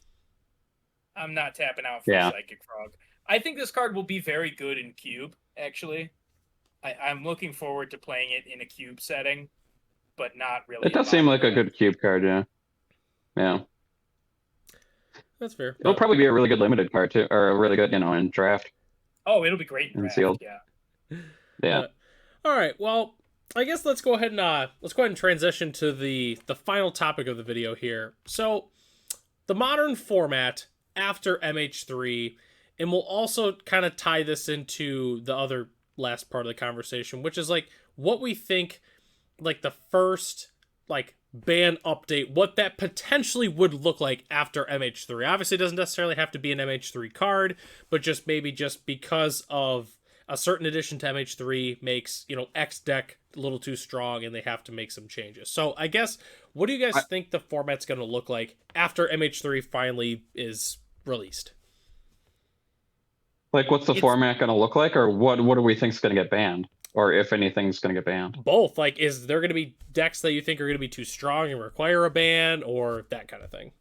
I'm not tapping out for Yeah. Psychic Frog. I think this card will be very good in Cube, actually. I'm looking forward to playing it in a Cube setting, but not really. It does seem like a good cube card, yeah. Yeah. That's fair. It'll but- probably be a really good limited card, too, or a really good, in draft. Oh, it'll be great in And draft, sealed. yeah. Yeah. All right. Well, I guess let's go ahead and transition to the final topic of the video here. So, the Modern format after MH3, and we'll also kind of tie this into the other last part of the conversation, which is like what we think like the first like ban update, what that potentially would look like after MH3. Obviously, it doesn't necessarily have to be an MH3 card, but just because of a certain addition to MH3 makes, X deck a little too strong and they have to make some changes. So I guess What do you guys I- think the format's going to look like after MH3 finally is released? Like, what's the It's format going to look like, or what do we think's going to get banned, or if anything's going to get banned? Both. Like, is there going to be decks that you think are going to be too strong and require a ban, or that kind of thing?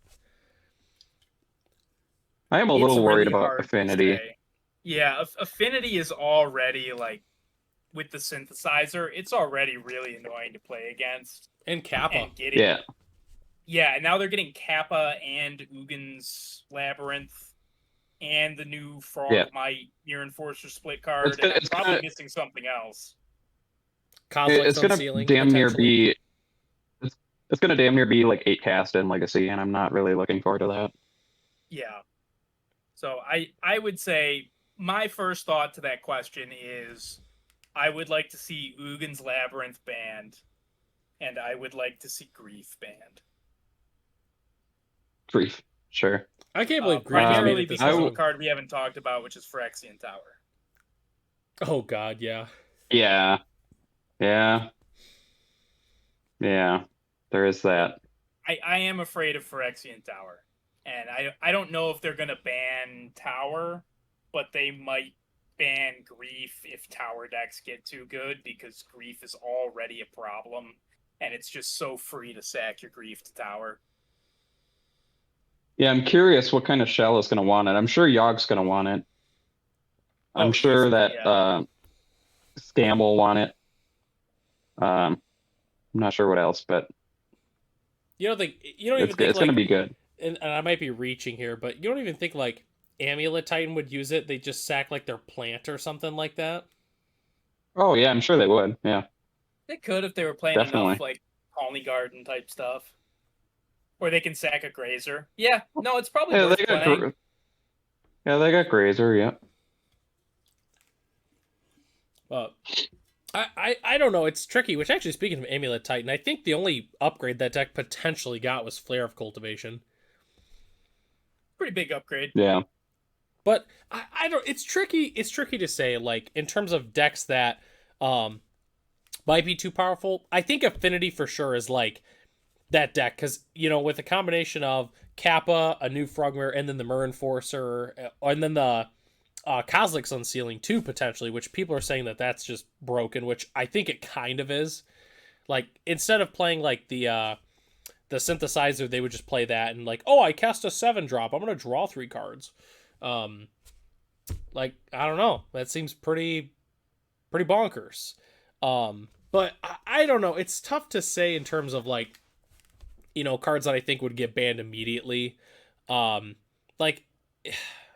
I am a it's little worried really about hard to Affinity. say. Yeah, Affinity is already like with the synthesizer. It's already really annoying to play against. And Kappa. And getting Yeah, and now they're getting Kappa and Ugin's Labyrinth and the new Yeah. Frogmite Mirror Enforcer split card. gonna- And I'm it's probably gonna- missing something else. Cosmic's it's gonna Unsealing, damn near potentially. be. It's gonna damn near be like 8 cast in Legacy, and I'm not really looking forward to that. Yeah. So I would say my first thought to that question is I would like to see Ugin's Labyrinth banned, and I would like to see Grief banned. Grief, sure. I can't believe Grief has made Primarily it this because of a long. card we haven't talked about, which is Phyrexian Tower. Oh, God, yeah. Yeah, yeah, yeah. There is that. I am afraid of Phyrexian Tower. And I don't know if they're going to ban Tower, but they might ban Grief if Tower decks get too good, because Grief is already a problem, and it's just so free to sack your Grief to Tower. Yeah, I'm curious what kind of shell is gonna want it. I'm sure Yogg's gonna want it. I'm Oh, sure easily, that yeah. Scam will want it. I'm not sure what else, but You don't even it's think, gonna like, be good. and I might be reaching here, but you don't even think, like, Amulet Titan would use it? They just sack, like, their plant or something like that? Oh yeah, I'm sure they would. Yeah, They could if they were playing definitely. enough, like, Colony Garden type stuff. Or they can sack a Grazer. Yeah, no, it's probably Yeah, worth they got playing. they got Grazer. Yeah. I don't know. It's tricky. Which, actually, speaking of Amulet Titan, I think the only upgrade that deck potentially got was Flare of Cultivation. Pretty big upgrade. Yeah. But I don't. It's tricky. It's tricky to say. Like, in terms of decks that might be too powerful. I think Affinity for sure is like that deck, because with a combination of Kappa, a new Frogmare, and then the Mirror Enforcer, and then the Kozilek's Unsealing too, potentially, which people are saying that that's just broken, which I think it kind of is. Like, instead of playing like the synthesizer, they would just play that and, like, oh, I cast a 7-drop, I'm gonna draw 3 cards. Like, I don't know, that seems pretty bonkers. But I don't know, it's tough to say in terms of, like, cards that I think would get banned immediately. Like,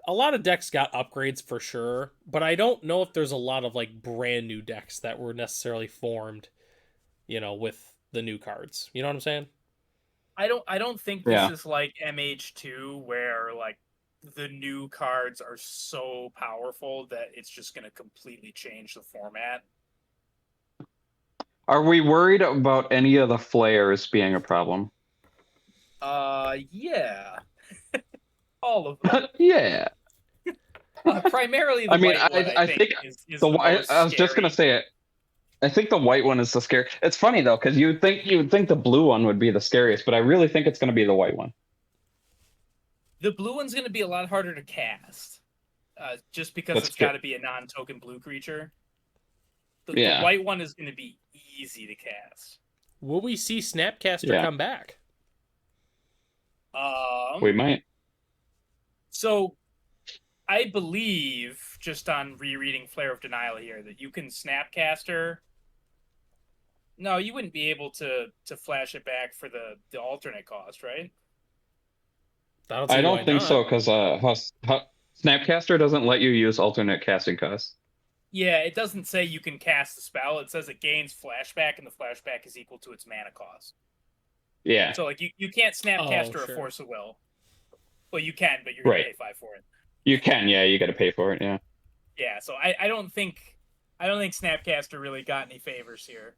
a lot of decks got upgrades for sure, but I don't know if there's a lot of, like, brand new decks that were necessarily formed, with the new cards. You know what I'm saying? I don't think this is like MH2 where, like, the new cards are so powerful that it's just going to completely change the format. Are we worried about any of the flares being a problem? Yeah. All of them. Yeah. Primarily the I mean, white one, I think is the the white. most I was just gonna scary. say it. I think the white one is the scary. It's funny though, because you would think the blue one would be the scariest, but I really think it's gonna be the white one. The blue one's going to be a lot harder to cast, just because That's it's got true. to be a non-token blue creature. The Yeah. white one is going to be easy to cast. Will we see Snapcaster Yeah. come back? We might. So, I believe, just on rereading Flare of Denial here, that you can Snapcaster. No, you wouldn't be able to flash it back for the alternate cost, right? I don't think so, because Snapcaster doesn't let you use alternate casting costs. Yeah, it doesn't say you can cast the spell. It says it gains flashback, and the flashback is equal to its mana cost. Yeah. So, like, you can't Snapcaster Oh, a sure. Force of Will. Well, you can, but you're going to pay 5 for it. You can. Yeah, you got to pay for it. Yeah. Yeah, so I don't think Snapcaster really got any favors here.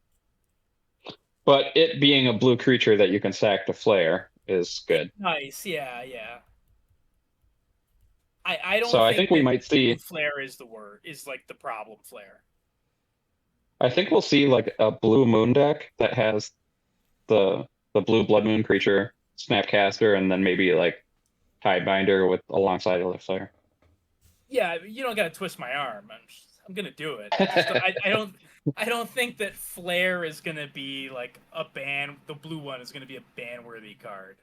But it being a blue creature that you can sack to flare is good. Nice, yeah. I don't. So I think we that might see. Flare is like the problem Flare. I think we'll see like a blue moon deck that has the the blue Blood Moon creature, Snapcaster, and then maybe like Tidebinder with alongside a flare. Yeah, you don't gotta twist my arm. I'm gonna do it. I don't think that Flare is gonna be like a ban. The blue one is gonna be a ban-worthy card.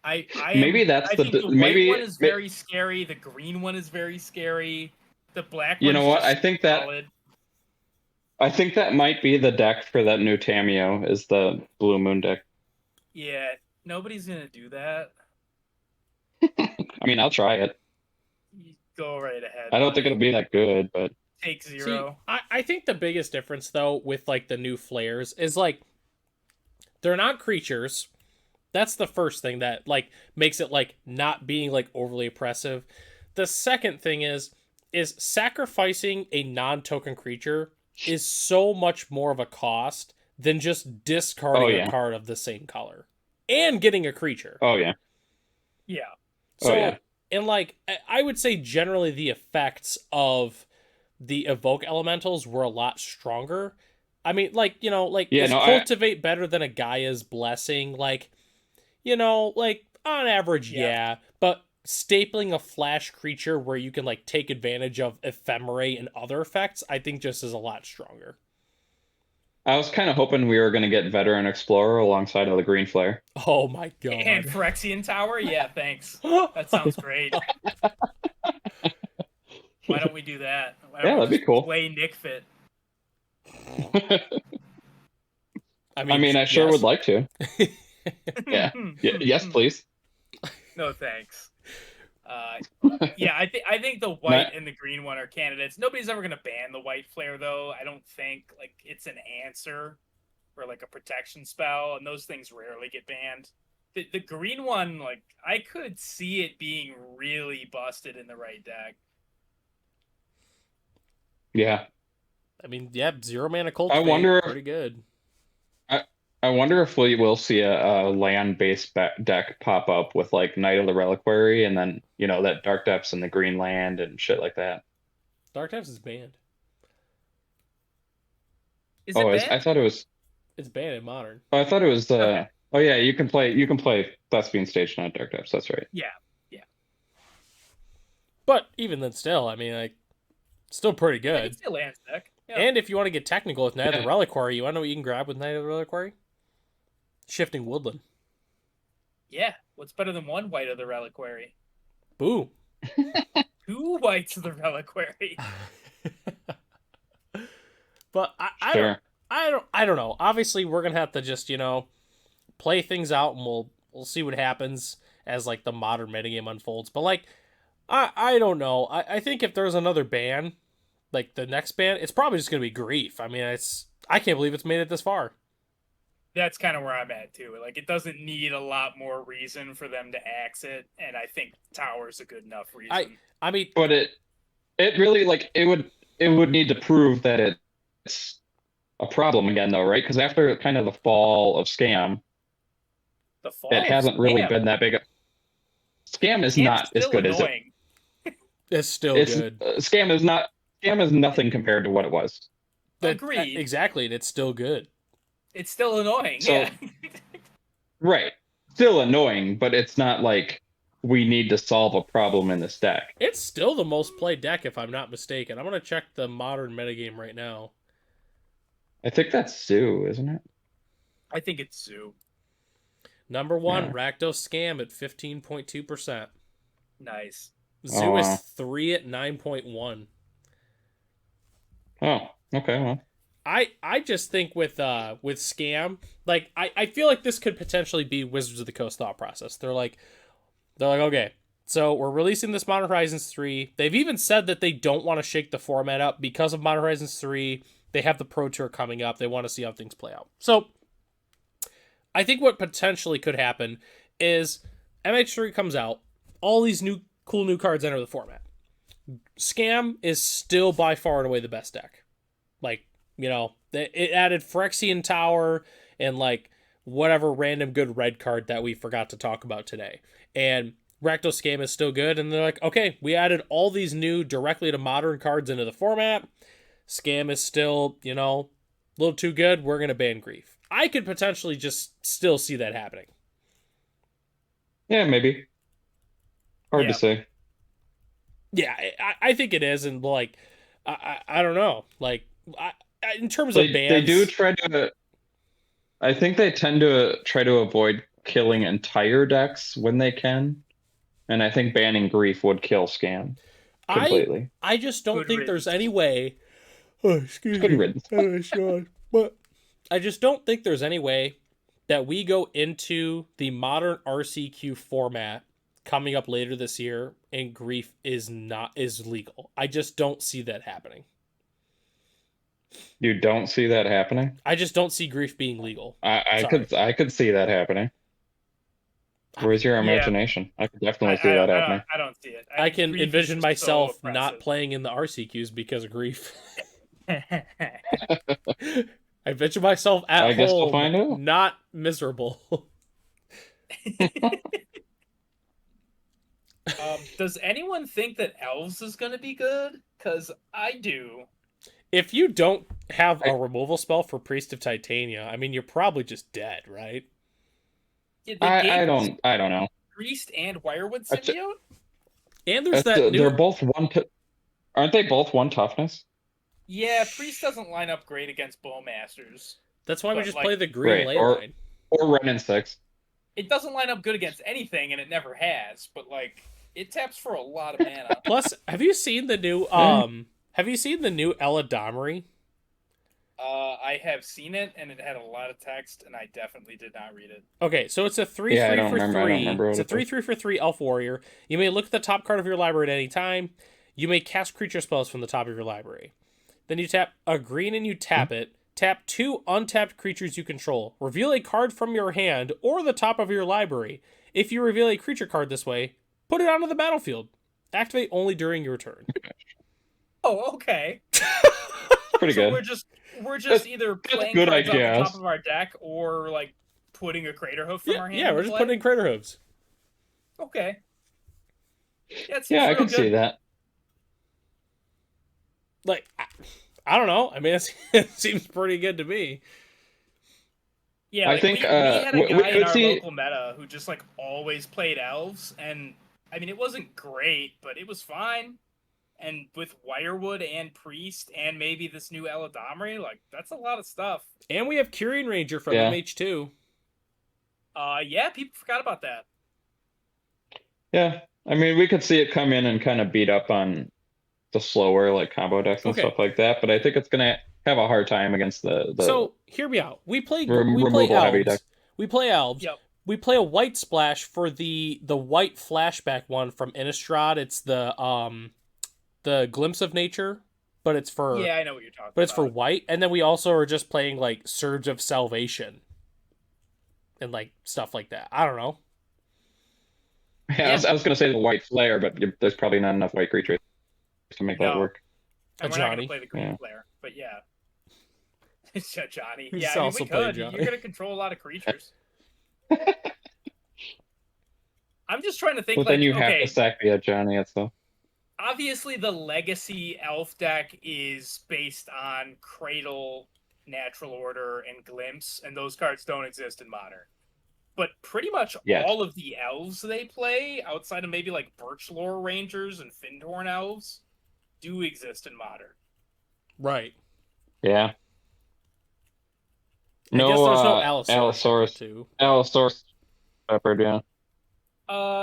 Maybe that's I think the white maybe one is very scary. The green one is very scary. The black one. You know what? Just I think solid. I think that might be the deck for that new Tameo is the Blue Moon deck. Yeah, nobody's gonna do that. I mean, I'll try it. You go right ahead. I don't think it'll be that good, but Take See, 0. I think the biggest difference though with like the new flares is like they're not creatures. That's the first thing that like makes it like not being like overly oppressive. The second thing is sacrificing a non-token creature is so much more of a cost than just discarding a card of the same color and getting a creature. Oh yeah. Yeah. So and like I would say generally the effects of the evoke elementals were a lot stronger. I mean, like, you know, like is cultivate better than a Gaia's blessing? Like, you know, like on average, yeah. But stapling a flash creature where you can like take advantage of ephemerae and other effects, I think just is a lot stronger. I was kind of hoping we were going to get Veteran Explorer alongside of the Green Flare. Oh my god. And Phyrexian Tower? Yeah, thanks. That sounds great. Why don't we do that? That'd be cool. Play Nick Fit. I mean, I sure would like to. Yeah. Yes, please. No, thanks. Yeah, I think the white and the green one are candidates. Nobody's ever gonna ban the white flare though. I don't think like it's an answer or like a protection spell, and those things rarely get banned. The green one, like I could see it being really busted in the right deck. Yeah. I mean, yeah, 0 mana cultivate. I wonder. Pretty good. I wonder if we will see a land-based deck pop up with like Knight of the Reliquary and then, you know, that Dark Depths and the Green Land and shit like that. Dark Depths is banned. Is it banned? I thought it was. It's banned in Modern. Oh, I thought it was. Okay. Oh yeah, you can play Thespian Stage, not Dark Depths. That's right. Yeah. But even then, still, I mean, like, still pretty good. It's still land deck. Yeah. And if you want to get technical with Knight of the Reliquary, you want to know what you can grab with Knight of the Reliquary? Shifting Woodland. Yeah. What's better than 1 white of the Reliquary? Boo. 2 whites of the Reliquary. But I don't know. Obviously, we're gonna have to just, you know, play things out, and we'll see what happens as like the Modern metagame unfolds. But like, I don't know. I think if there's another ban, like the next ban, it's probably just gonna be Grief. I mean, I can't believe it's made it this far. That's kind of where I'm at too. Like, it doesn't need a lot more reason for them to axe it, and I think Tower's a good enough reason. I mean, but it really like it would need to prove that it's a problem again, though, right? Because after kind of the fall of Scam, it hasn't really been that big. Scam is not as good as it. It's still good. Scam is nothing compared to what it was. Agreed. Exactly, and it's still good. It's still annoying. So, yeah. Right. Still annoying, but it's not like we need to solve a problem in this deck. It's still the most played deck, if I'm not mistaken. I'm going to check the Modern metagame right now. I think that's Zoo, isn't it? I think it's Zoo. Number 1, Rakdos Scam at 15.2%. Nice. Zoo is 3 at 9.1. Oh, okay. Well, I just think with Scam, like I feel like this could potentially be Wizards of the Coast thought process. They're like, okay, so we're releasing this Modern Horizons 3. They've even said that they don't want to shake the format up because of Modern Horizons 3. They have the Pro Tour coming up. They want to see how things play out. So I think what potentially could happen is MH3 comes out, all these cool new cards enter the format. Scam is still by far and away the best deck. Like, you know, it added Phyrexian Tower and like whatever random good red card that we forgot to talk about today. And Rakdos Scam is still good. And they're like, okay, we added all these new directly to Modern cards into the format. Scam is still, you know, a little too good. We're going to ban Grief. I could potentially just still see that happening. Yeah, maybe. Hard Yeah. to say. Yeah, I think it is, and like, I don't know, like, in terms of They do bans, try to. I think they tend to try to avoid killing entire decks when they can, and I think banning Grief would kill Scam I completely. I just don't Good think there's riddance. any way. Oh, excuse Good me. riddance. Oh, Sean. But I just don't think there's any way that we go into the modern RCQ format coming up later this year and Grief is legal. I just don't see that happening. You don't see that happening? I just don't see Grief being legal. I Sorry. I could see that happening. Where's your Yeah. imagination? I could definitely see that happening. I don't see it. I think can Grief is envision just so myself not oppressive. playing in the RCQs because of Grief. I picture myself at I guess we'll home, find out. not miserable. Does anyone think that Elves is going to be good? Because I do. If you don't have a removal spell for Priest of Titania, I mean, you're probably just dead, right? Yeah, they gave us I don't know. Priest and Wirewood That's it. Symbiote? And there's that new... They're both aren't they both one toughness? Yeah, Priest doesn't line up great against Bowmasters. That's why we but, just like- play the green Right, ley or- line. Or Ren and 6. It doesn't line up good against anything, and it never has. But like, it taps for a lot of mana. Plus, have you seen the new Eladamri? I have seen it, and it had a lot of text, and I definitely did not read it. Okay, so it's a 3/3 Yeah, I don't for remember- I don't 3. remember It's a what it was. 3/3 for 3 elf warrior. You may look at the top card of your library at any time. You may cast creature spells from the top of your library. Then you tap a green and you tap it. Tap 2 untapped creatures you control. Reveal a card from your hand or the top of your library. If you reveal a creature card this way, put it onto the battlefield. Activate only during your turn. Oh, okay. Pretty So good. we're just either playing good, cards I on the guess. top of our deck or like putting a Crater Hoof from our hand. Yeah, we're into just play? putting in Crater Hooves. Okay. Yeah, it seems Yeah, I real can good. see that. Like, I don't know. I mean, it seems pretty good to me. Yeah, I like, think, we had a we guy in could our see- local meta who just like always played elves, and I mean it wasn't great, but it was fine. And with Wirewood and Priest and maybe this new Eladamri, like that's a lot of stuff. And we have Kyrian Ranger from Yeah. MH2. Yeah, people forgot about that. Yeah. I mean, we could see it come in and kind of beat up on the slower like combo decks and Okay. stuff like that, but I think it's gonna have a hard time against the So, hear me out. We play removal heavy elves. deck. We play elves. Yep. We play a white splash for the white flashback one from Innistrad. It's the Glimpse of Nature, but it's for Yeah, I know what you're talking but it's for about. white. And then we also are just playing like Surge of Salvation and like stuff like that. I don't know. Yeah, I was gonna say the white flare, but there's probably not enough white creatures to make that No. work. And we're not Johnny. gonna play the green Yeah. player, but yeah. Johnny. He's Yeah, I mean, also we playing could. Johnny. You're gonna control a lot of creatures. I'm just trying to think. But like, then you have okay, to sack the Johnny itself. obviously the legacy elf deck is based on Cradle, Natural Order, and Glimpse, and those cards don't exist in Modern. But pretty much Yes. all of the elves they play, outside of maybe like Birchlore Rangers and Findhorn elves, do exist in Modern. Right. Yeah. I guess there's no Allosaurus. too. Allosaurus Shepherd, yeah.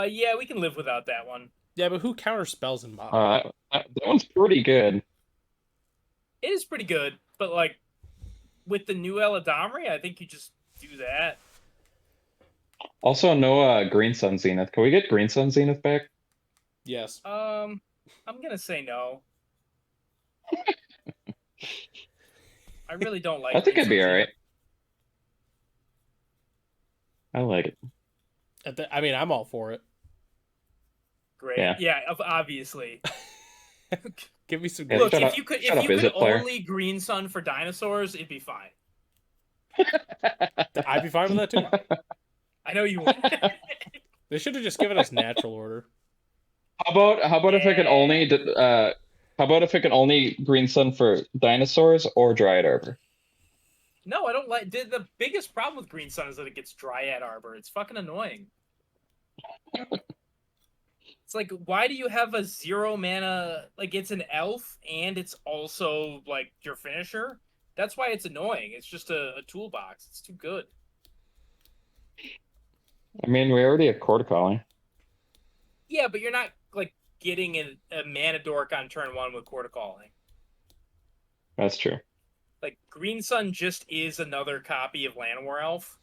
Yeah, we can live without that one. Yeah, but who counters spells in Modern? That one's pretty good. It is pretty good, but like with the new Eladamri, I think you just do that. Also, no Green Sun Zenith. Can we get Green Sun Zenith back? Yes. I'm gonna say no. I really don't like. I think it'd be Green Sun alright. I like it. I mean, I'm all for it. Great. Yeah. Yeah, obviously. Give me some Yeah, good Look, shut if up- you could, shut if up, you is could it, player? only Green Sun for dinosaurs, it'd be fine. I'd be fine with that too. I know you would. They should have just given us natural order. How about if it could Yeah. only how about if it could only Green Sun for dinosaurs or Dryad Arbor? No, I don't like. The biggest problem with Green Sun is that it gets Dryad Arbor. It's fucking annoying. It's like, why do you have a 0 mana? Like, it's an elf and it's also like your finisher. That's why it's annoying. It's just a toolbox. It's too good. I mean, we already have Quarter Calling. Yeah, but you're not like getting a mana dork on turn 1 with Quarter Calling. That's true. Like, Green Sun just is another copy of Llanowar Elf,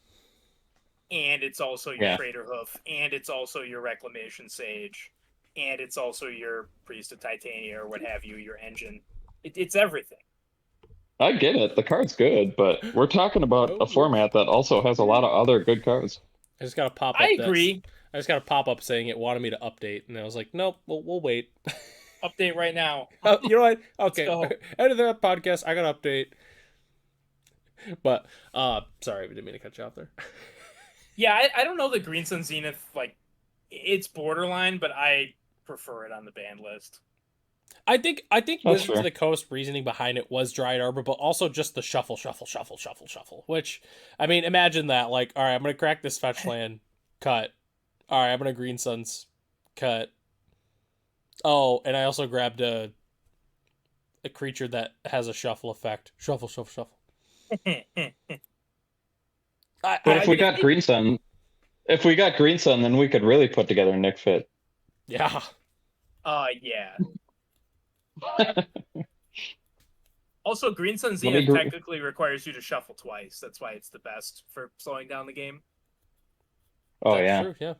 and it's also your Trader Hoof, and it's also your Reclamation Sage, and it's also your Priest of Titania or what have you, your engine. It's everything. I get it. The card's good, but we're talking about a format that also has a lot of other good cards. I just got a pop up. I agree. I just got a pop up saying it wanted me to update, and I was like, nope, we'll wait. Update right now. You know what? Okay. End of that podcast. I got to update. But sorry, we didn't mean to cut you off there. Yeah, I don't know the Green Sun Zenith, like, it's borderline, but I prefer it on the ban list. I think Wizards of the Coast reasoning behind it was Dryad Arbor, but also just the shuffle. Which, I mean, imagine that. Like, all right, I'm gonna crack this fetch land, cut. All right, I'm gonna Green Suns, cut. Oh, and I also grabbed a creature that has a shuffle effect. Shuffle. But if we got Green Sun, then we could really put together Nick Fit. Yeah. Yeah. Also, Green Sun Zenith technically requires you to shuffle twice. That's why it's the best for slowing down the game. Oh, That's yeah. True, yeah.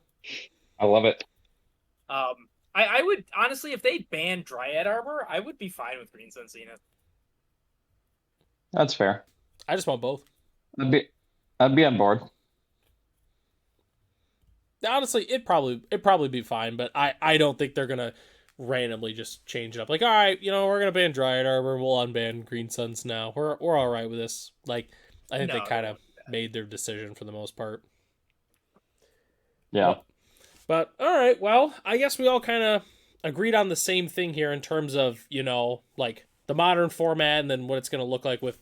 I love it. I would, honestly, if they banned Dryad Arbor, I would be fine with Green Sun Zenith. That's fair. I just want both. I'd be on board. Honestly, it'd probably be fine, but I don't think they're gonna randomly just change it up. Like, all right, we're gonna ban Dryad Arbor, we'll unban Green Suns now. We're all right with this. Like, I think they kind of made their decision for the most part. Yeah. But all right, well, I guess we all kind of agreed on the same thing here in terms of like the modern format and then what it's gonna look like with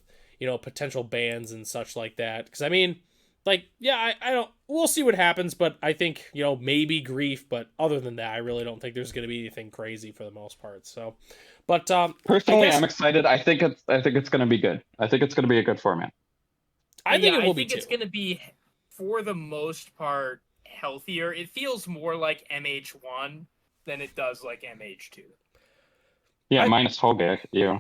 potential bans and such like that. Because I mean, like, yeah, I don't. We'll see what happens, but I think maybe grief, but other than that, I really don't think there's going to be anything crazy for the most part. So, but personally, I'm excited. I think it's going to be good. I think it's going to be a good format. I think it will be too. It's going to be, for the most part, healthier. It feels more like MH1 than it does like MH2. Yeah, minus Hogak, yeah.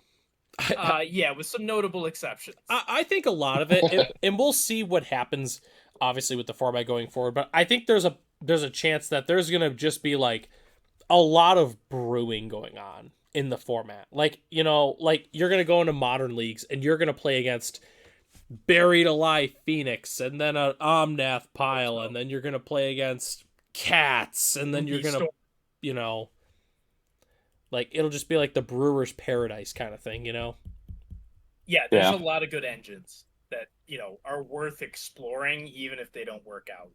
Yeah, with some notable exceptions. I think a lot of it, and we'll see what happens, obviously, with the format going forward. But I think there's a chance that there's gonna just be like a lot of brewing going on in the format. Like like you're gonna go into modern leagues and you're gonna play against Buried Alive Phoenix and then an Omnath pile, and then you're gonna play against Cats, and then you're gonna like, it'll just be like the Brewer's Paradise kind of thing, Yeah, there's a lot of good engines that, are worth exploring, even if they don't work out.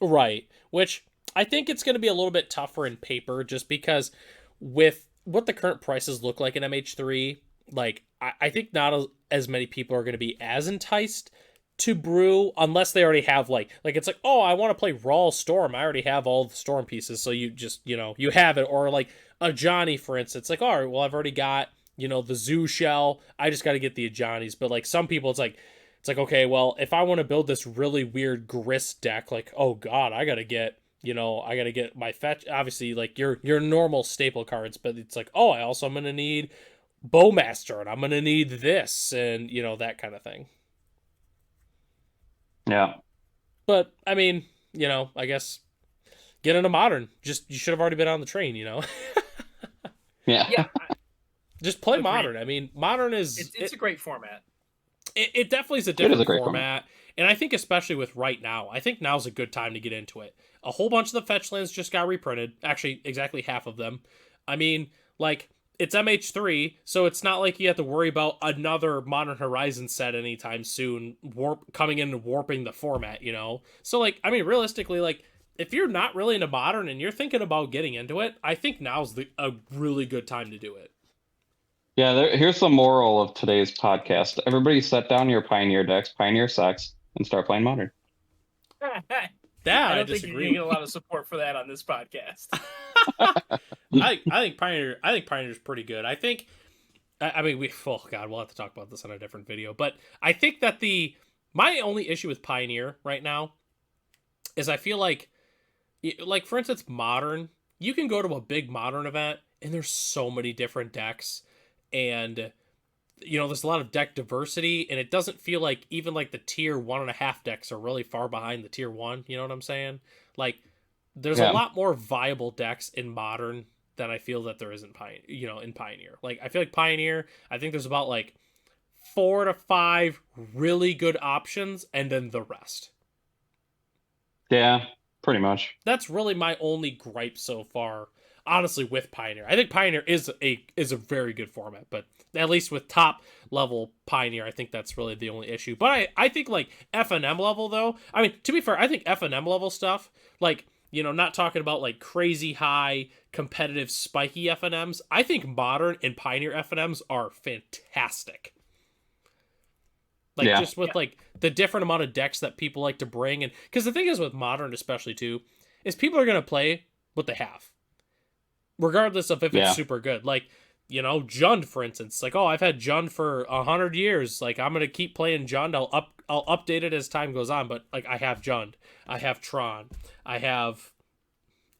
Right. Which I think it's going to be a little bit tougher in paper, just because with what the current prices look like in MH3, like, I think not as many people are going to be as enticed to brew unless they already have like it's like, oh, I want to play Raw Storm. I already have all the Storm pieces, so you just, you have it. Or like a Johnny, for instance, like, all right, well, I've already got, the Zoo Shell. I just got to get the Johnnies. But like some people, it's like, okay, well, if I want to build this really weird Grist deck, like, oh God, I got to get my fetch, obviously, like your normal staple cards, but it's like, oh, I'm going to need Bowmaster, and I'm going to need this, and that kind of thing. Yeah. But I mean, I guess get into modern. Just, you should have already been on the train, Yeah. Just play modern. I mean, modern is it's a great format. It definitely is a different format. And I think especially with right now, I think now's a good time to get into it. A whole bunch of the fetch lands just got reprinted. Actually, exactly half of them. I mean, like, it's MH3, so it's not like you have to worry about another Modern Horizon set anytime soon coming in and warping the format, So, like, I mean, realistically, like, if you're not really into Modern and you're thinking about getting into it, I think now's a really good time to do it. Yeah, here's the moral of today's podcast. Everybody set down your Pioneer decks, Pioneer sets, and start playing Modern. That I I don't think you're disagree. gonna get a lot of support for that on this podcast. I think Pioneer's pretty good. I think I mean oh god, we'll have to talk about this on a different video. But I think that my only issue with Pioneer right now is I feel like for instance Modern, you can go to a big Modern event and there's so many different decks, and there's a lot of deck diversity, and it doesn't feel like even like the tier 1.5 decks are really far behind the tier 1. You know what I'm saying? Like, there's a lot more viable decks in Modern than I feel that there is in Pioneer. Like, I feel like Pioneer, I think there's about like 4 to 5 really good options, and then the rest. Yeah, pretty much. That's really my only gripe so far, honestly, with Pioneer. I think Pioneer is a very good format, but at least with top level Pioneer, I think that's really the only issue. But I think like FNM level though, I mean, to be fair, I think FNM level stuff, like, not talking about like crazy high competitive spiky FNMs, I think Modern and Pioneer FNMs are fantastic. Like, just with like the different amount of decks that people like to bring, and because the thing is with Modern especially too, is people are going to play what they have, regardless of if it's super good. Like, Jund, for instance. Like, oh, I've had Jund for 100 years. Like, I'm going to keep playing Jund. I'll update it as time goes on, but, like, I have Jund. I have Tron. I have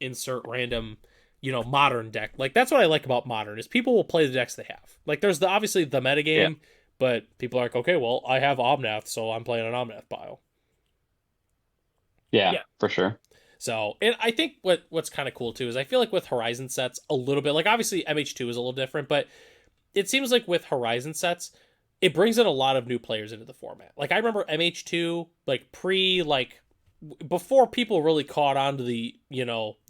insert random, Modern deck. Like, that's what I like about Modern, is people will play the decks they have. Like, there's obviously the metagame, but people are like, okay, well, I have Omnath, so I'm playing an Omnath pile. Yeah, for sure. So, and I think what's kind of cool too is I feel like with Horizon sets a little bit, like obviously MH2 is a little different, but it seems like with Horizon sets, it brings in a lot of new players into the format. Like I remember MH2, like before people really caught on to the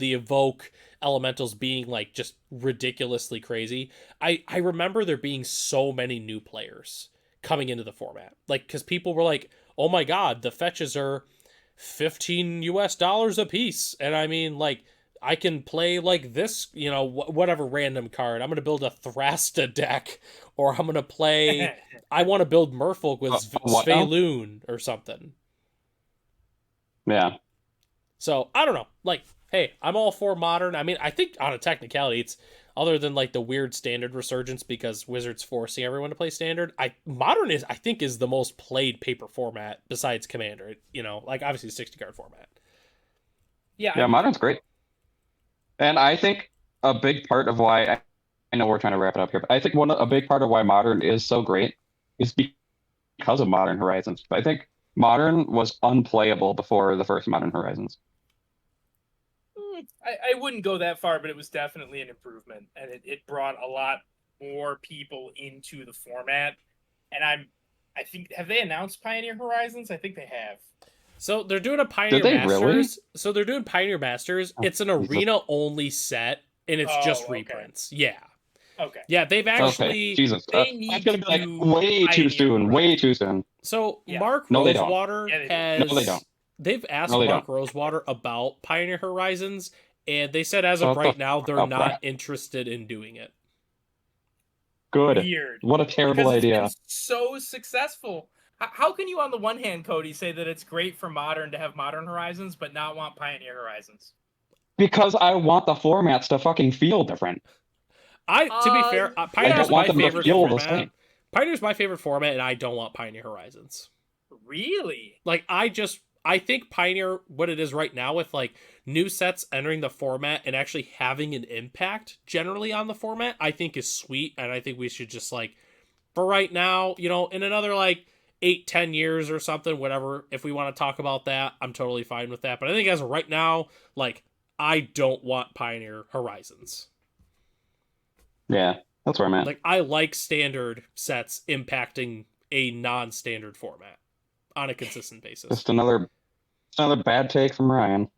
evoke elementals being like just ridiculously crazy. I remember there being so many new players coming into the format. Like, cause people were like, oh my God, the fetches are $15 a piece, and I mean, like, I can play like this, whatever random card. I'm gonna build a Thrasta deck, or I'm gonna play. I want to build Merfolk with Sveilun or something. Yeah. So I don't know. Like, hey, I'm all for Modern. I mean, I think on a technicality, it's other than like the weird Standard resurgence because Wizards forcing everyone to play Standard. Modern I think is the most played paper format besides Commander. Like obviously the 60 card format. Yeah, Modern's great. And I think a big part of why I know we're trying to wrap it up here, but I think a big part of why Modern is so great is because of Modern Horizons. I think Modern was unplayable before the first Modern Horizons. I wouldn't go that far, but it was definitely an improvement, and it brought a lot more people into the format. And I think, have they announced Pioneer Horizons? I think they have. So they're doing a Pioneer Masters. Really? So they're doing Pioneer Masters. It's an arena only set, and it's just reprints. Yeah. Okay. Yeah, they've actually. Okay. Jesus, they need that's gonna be like to way too soon. Way too soon. So Mark No, Rosewater has. No, they don't. They've asked Mark Rosewater about Pioneer Horizons, and they said as of right now they're not interested in doing it. Good. Weird. What a terrible idea. It's been so successful. How can you, on the one hand, Cody, say that it's great for Modern to have Modern Horizons, but not want Pioneer Horizons? Because I want the formats to fucking feel different. To be fair, Pioneer's my favorite format. Pioneer's my favorite format, and I don't want Pioneer Horizons. Really? Like, I think Pioneer, what it is right now with like new sets entering the format and actually having an impact generally on the format, I think is sweet, and I think we should just like, for right now, in another like 8-10 years or something, whatever, if we want to talk about that, I'm totally fine with that. But I think as of right now, like, I don't want Pioneer Horizons. Yeah, that's where I'm at. Like, I like standard sets impacting a non-standard format on a consistent basis. Just another bad take from Ryan.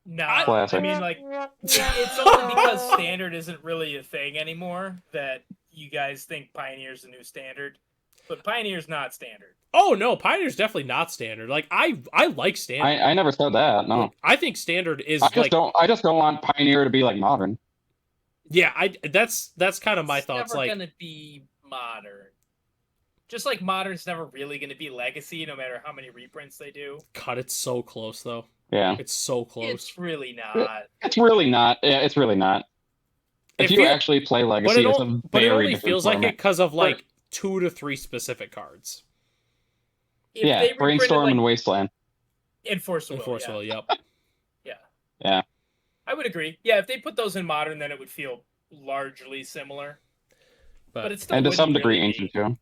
No, Classic. I mean, like, it's only because standard isn't really a thing anymore that you guys think Pioneer's the new standard. But Pioneer's not standard. Oh, no, Pioneer's definitely not standard. Like, I like standard. I never said that, no. Like, I think standard is I just don't want Pioneer to be like Modern. Yeah, that's kind of my It's thoughts. never Like, gonna be modern. Just like modern's never really gonna be legacy, no matter how many reprints they do. cut, it's so close though. Yeah. It's so close. It's really not. It's really not. Yeah, it's really not. If you actually play Legacy, it's a but it very only different feels like format. it because of like 2 to 3 specific cards. If Yeah, they reprinted Brainstorm like and Wasteland. Enforce the Will, Enforce yeah. Will, yep. Yeah. Yeah. I would agree. Yeah, if they put those in modern, then it would feel largely similar. But it's still And to some wouldn't degree really ancient be. too.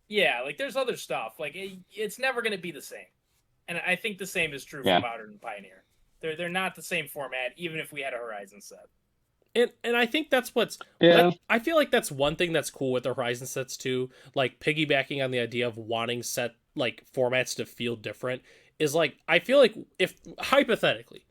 Yeah, like there's other stuff. Like it's never going to be the same. And I think the same is true Yeah. for Modern and Pioneer. They're not the same format, even if we had a Horizon set. And I think that's what's I feel like that's one thing that's cool with the Horizon sets too, like piggybacking on the idea of wanting set like formats to feel different, is like I feel like if hypothetically,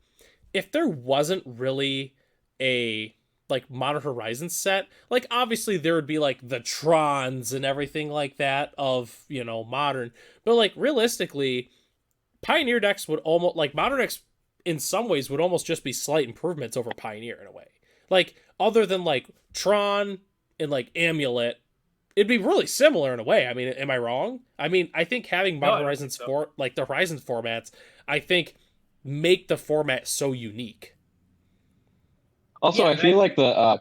if there wasn't really a like Modern Horizon set, like obviously there would be like the Trons and everything like that of, you know, Modern, but like realistically, Pioneer decks would almost like Modern decks in some ways would almost just be slight improvements over Pioneer in a way. Like, other than like Tron and like Amulet, it'd be really similar in a way. I mean, am I wrong? I mean, I think having Modern Horizons for like the Horizons formats, I think make the format so unique. Also, I feel like the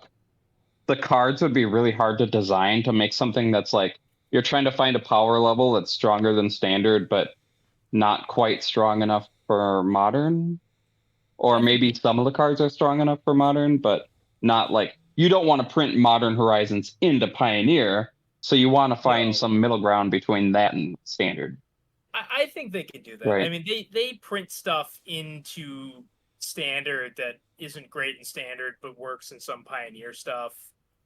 cards would be really hard to design to make something that's like you're trying to find a power level that's stronger than standard, but not quite strong enough for modern. Or maybe some of the cards are strong enough for modern, but not like you don't want to print Modern Horizons into Pioneer, so you want to find some middle ground between that and standard. I think they could do that. Right. I mean, they print stuff into standard that isn't great in standard, but works in some Pioneer stuff.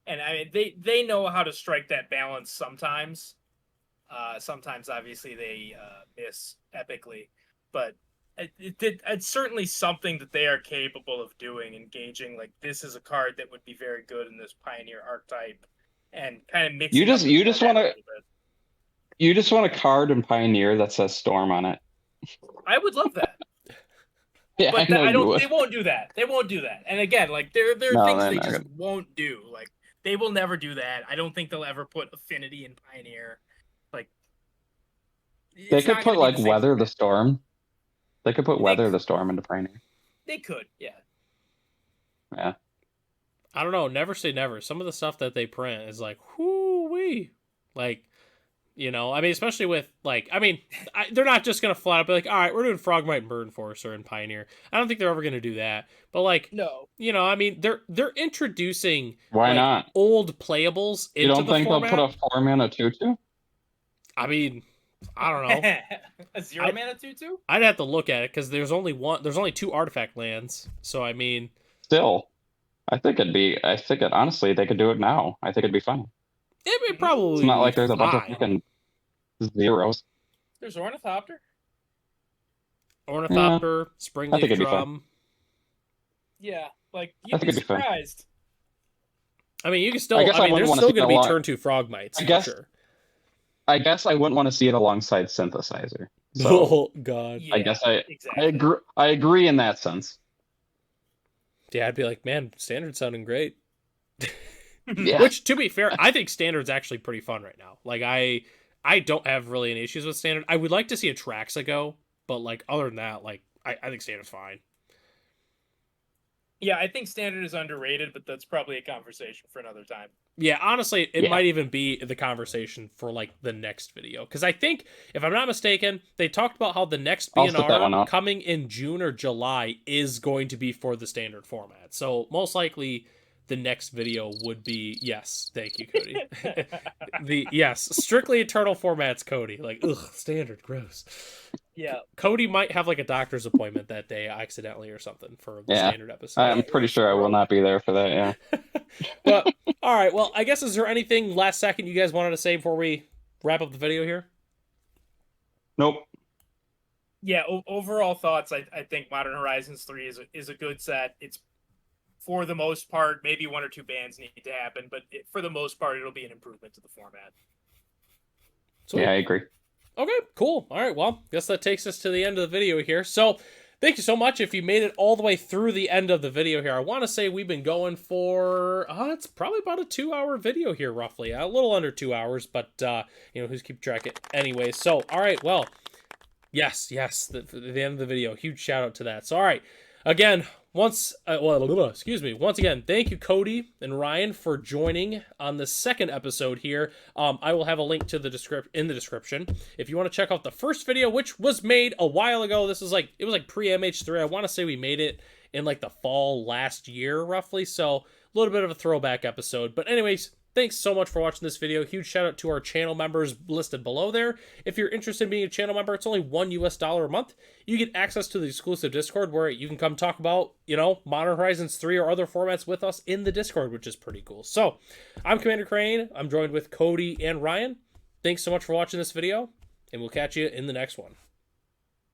And I mean, they know how to strike that balance sometimes. Sometimes, obviously, they miss epically, but it's certainly something that they are capable of doing, engaging like this is a card that would be very good in this Pioneer archetype, and kind of mixing. You just want a card in Pioneer that says Storm on it. I would love that. Yeah, but I don't. They won't do that. They won't do that. And again, like there are things they just won't do. Like they will never do that. I don't think they'll ever put Affinity in Pioneer. Like they could put like Weather the Storm. They could put Weather the Storm into Pioneer. They could, yeah. Yeah. I don't know. Never say never. Some of the stuff that they print is like, whoo-wee. Like, you know, I mean, especially with, like, I mean, they're not just going to flat out be like, all right, we're doing Frogmite and Bird Enforcer in Pioneer. I don't think they're ever going to do that. But, like, no, you know, I mean, they're introducing why not old playables into the format. You don't think they'll put a 4-mana 2/2? I mean, I don't know. A 0-mana 2/2? I'd have to look at it because there's only 2 artifact lands. So I mean, still, honestly, they could do it now. I think it'd be fine. It probably. It's not like there's a bunch of fucking zeros. There's Ornithopter. Springleaf Drum. Yeah, like you'd be surprised. I mean, you can still. I mean, there's still going to be turn 2 Frogmites. I guess. Sure. I guess I wouldn't want to see it alongside Synthesizer. So oh God! Yeah, I guess I agree. I agree in that sense. Yeah, I'd be like, man, Standard's sounding great. Yeah. Which, to be fair, I think Standard's actually pretty fun right now. Like, I don't have really any issues with Standard. I would like to see a Traxa go, but like other than that, like I think Standard's fine. Yeah, I think Standard is underrated, but that's probably a conversation for another time. Yeah, honestly, it might even be the conversation for like the next video. Because I think, if I'm not mistaken, they talked about how the next BNR coming in June or July is going to be for the Standard format. So most likely the next video would be, yes, thank you, Cody. Strictly Eternal formats, Cody. Like, ugh, Standard, gross. Yeah. Cody might have like a doctor's appointment that day accidentally or something for the Standard episode. I'm pretty sure I will not be there for that, yeah. But, all right, well, I guess, is there anything last second you guys wanted to say before we wrap up the video here? Nope. Yeah, overall thoughts, I think Modern Horizons 3 is a good set. It's, for the most part, maybe 1 or 2 bans need to happen, but for the most part, it'll be an improvement to the format. Sweet. Yeah, I agree. Okay, cool. All right, well, guess that takes us to the end of the video here. So thank you so much if you made it all the way through the end of the video here. I want to say we've been going for, it's probably about a 2-hour video here, roughly. A little under 2 hours, but, who's keep track of it anyway. So, all right, well, yes, the end of the video. Huge shout out to that. So, all right, again, once again, thank you, Cody and Ryan, for joining on the second episode here. I will have a link to the description if you want to check out the first video, which was made a while ago. It was like pre-MH3. I want to say we made it in like the fall last year, roughly. So a little bit of a throwback episode. But anyways, thanks so much for watching this video. Huge shout out to our channel members listed below there. If you're interested in being a channel member, it's only $1 a month. You get access to the exclusive Discord where you can come talk about, Modern Horizons 3 or other formats with us in the Discord, which is pretty cool. So, I'm Commander Crane. I'm joined with Cody and Ryan. Thanks so much for watching this video, and we'll catch you in the next one.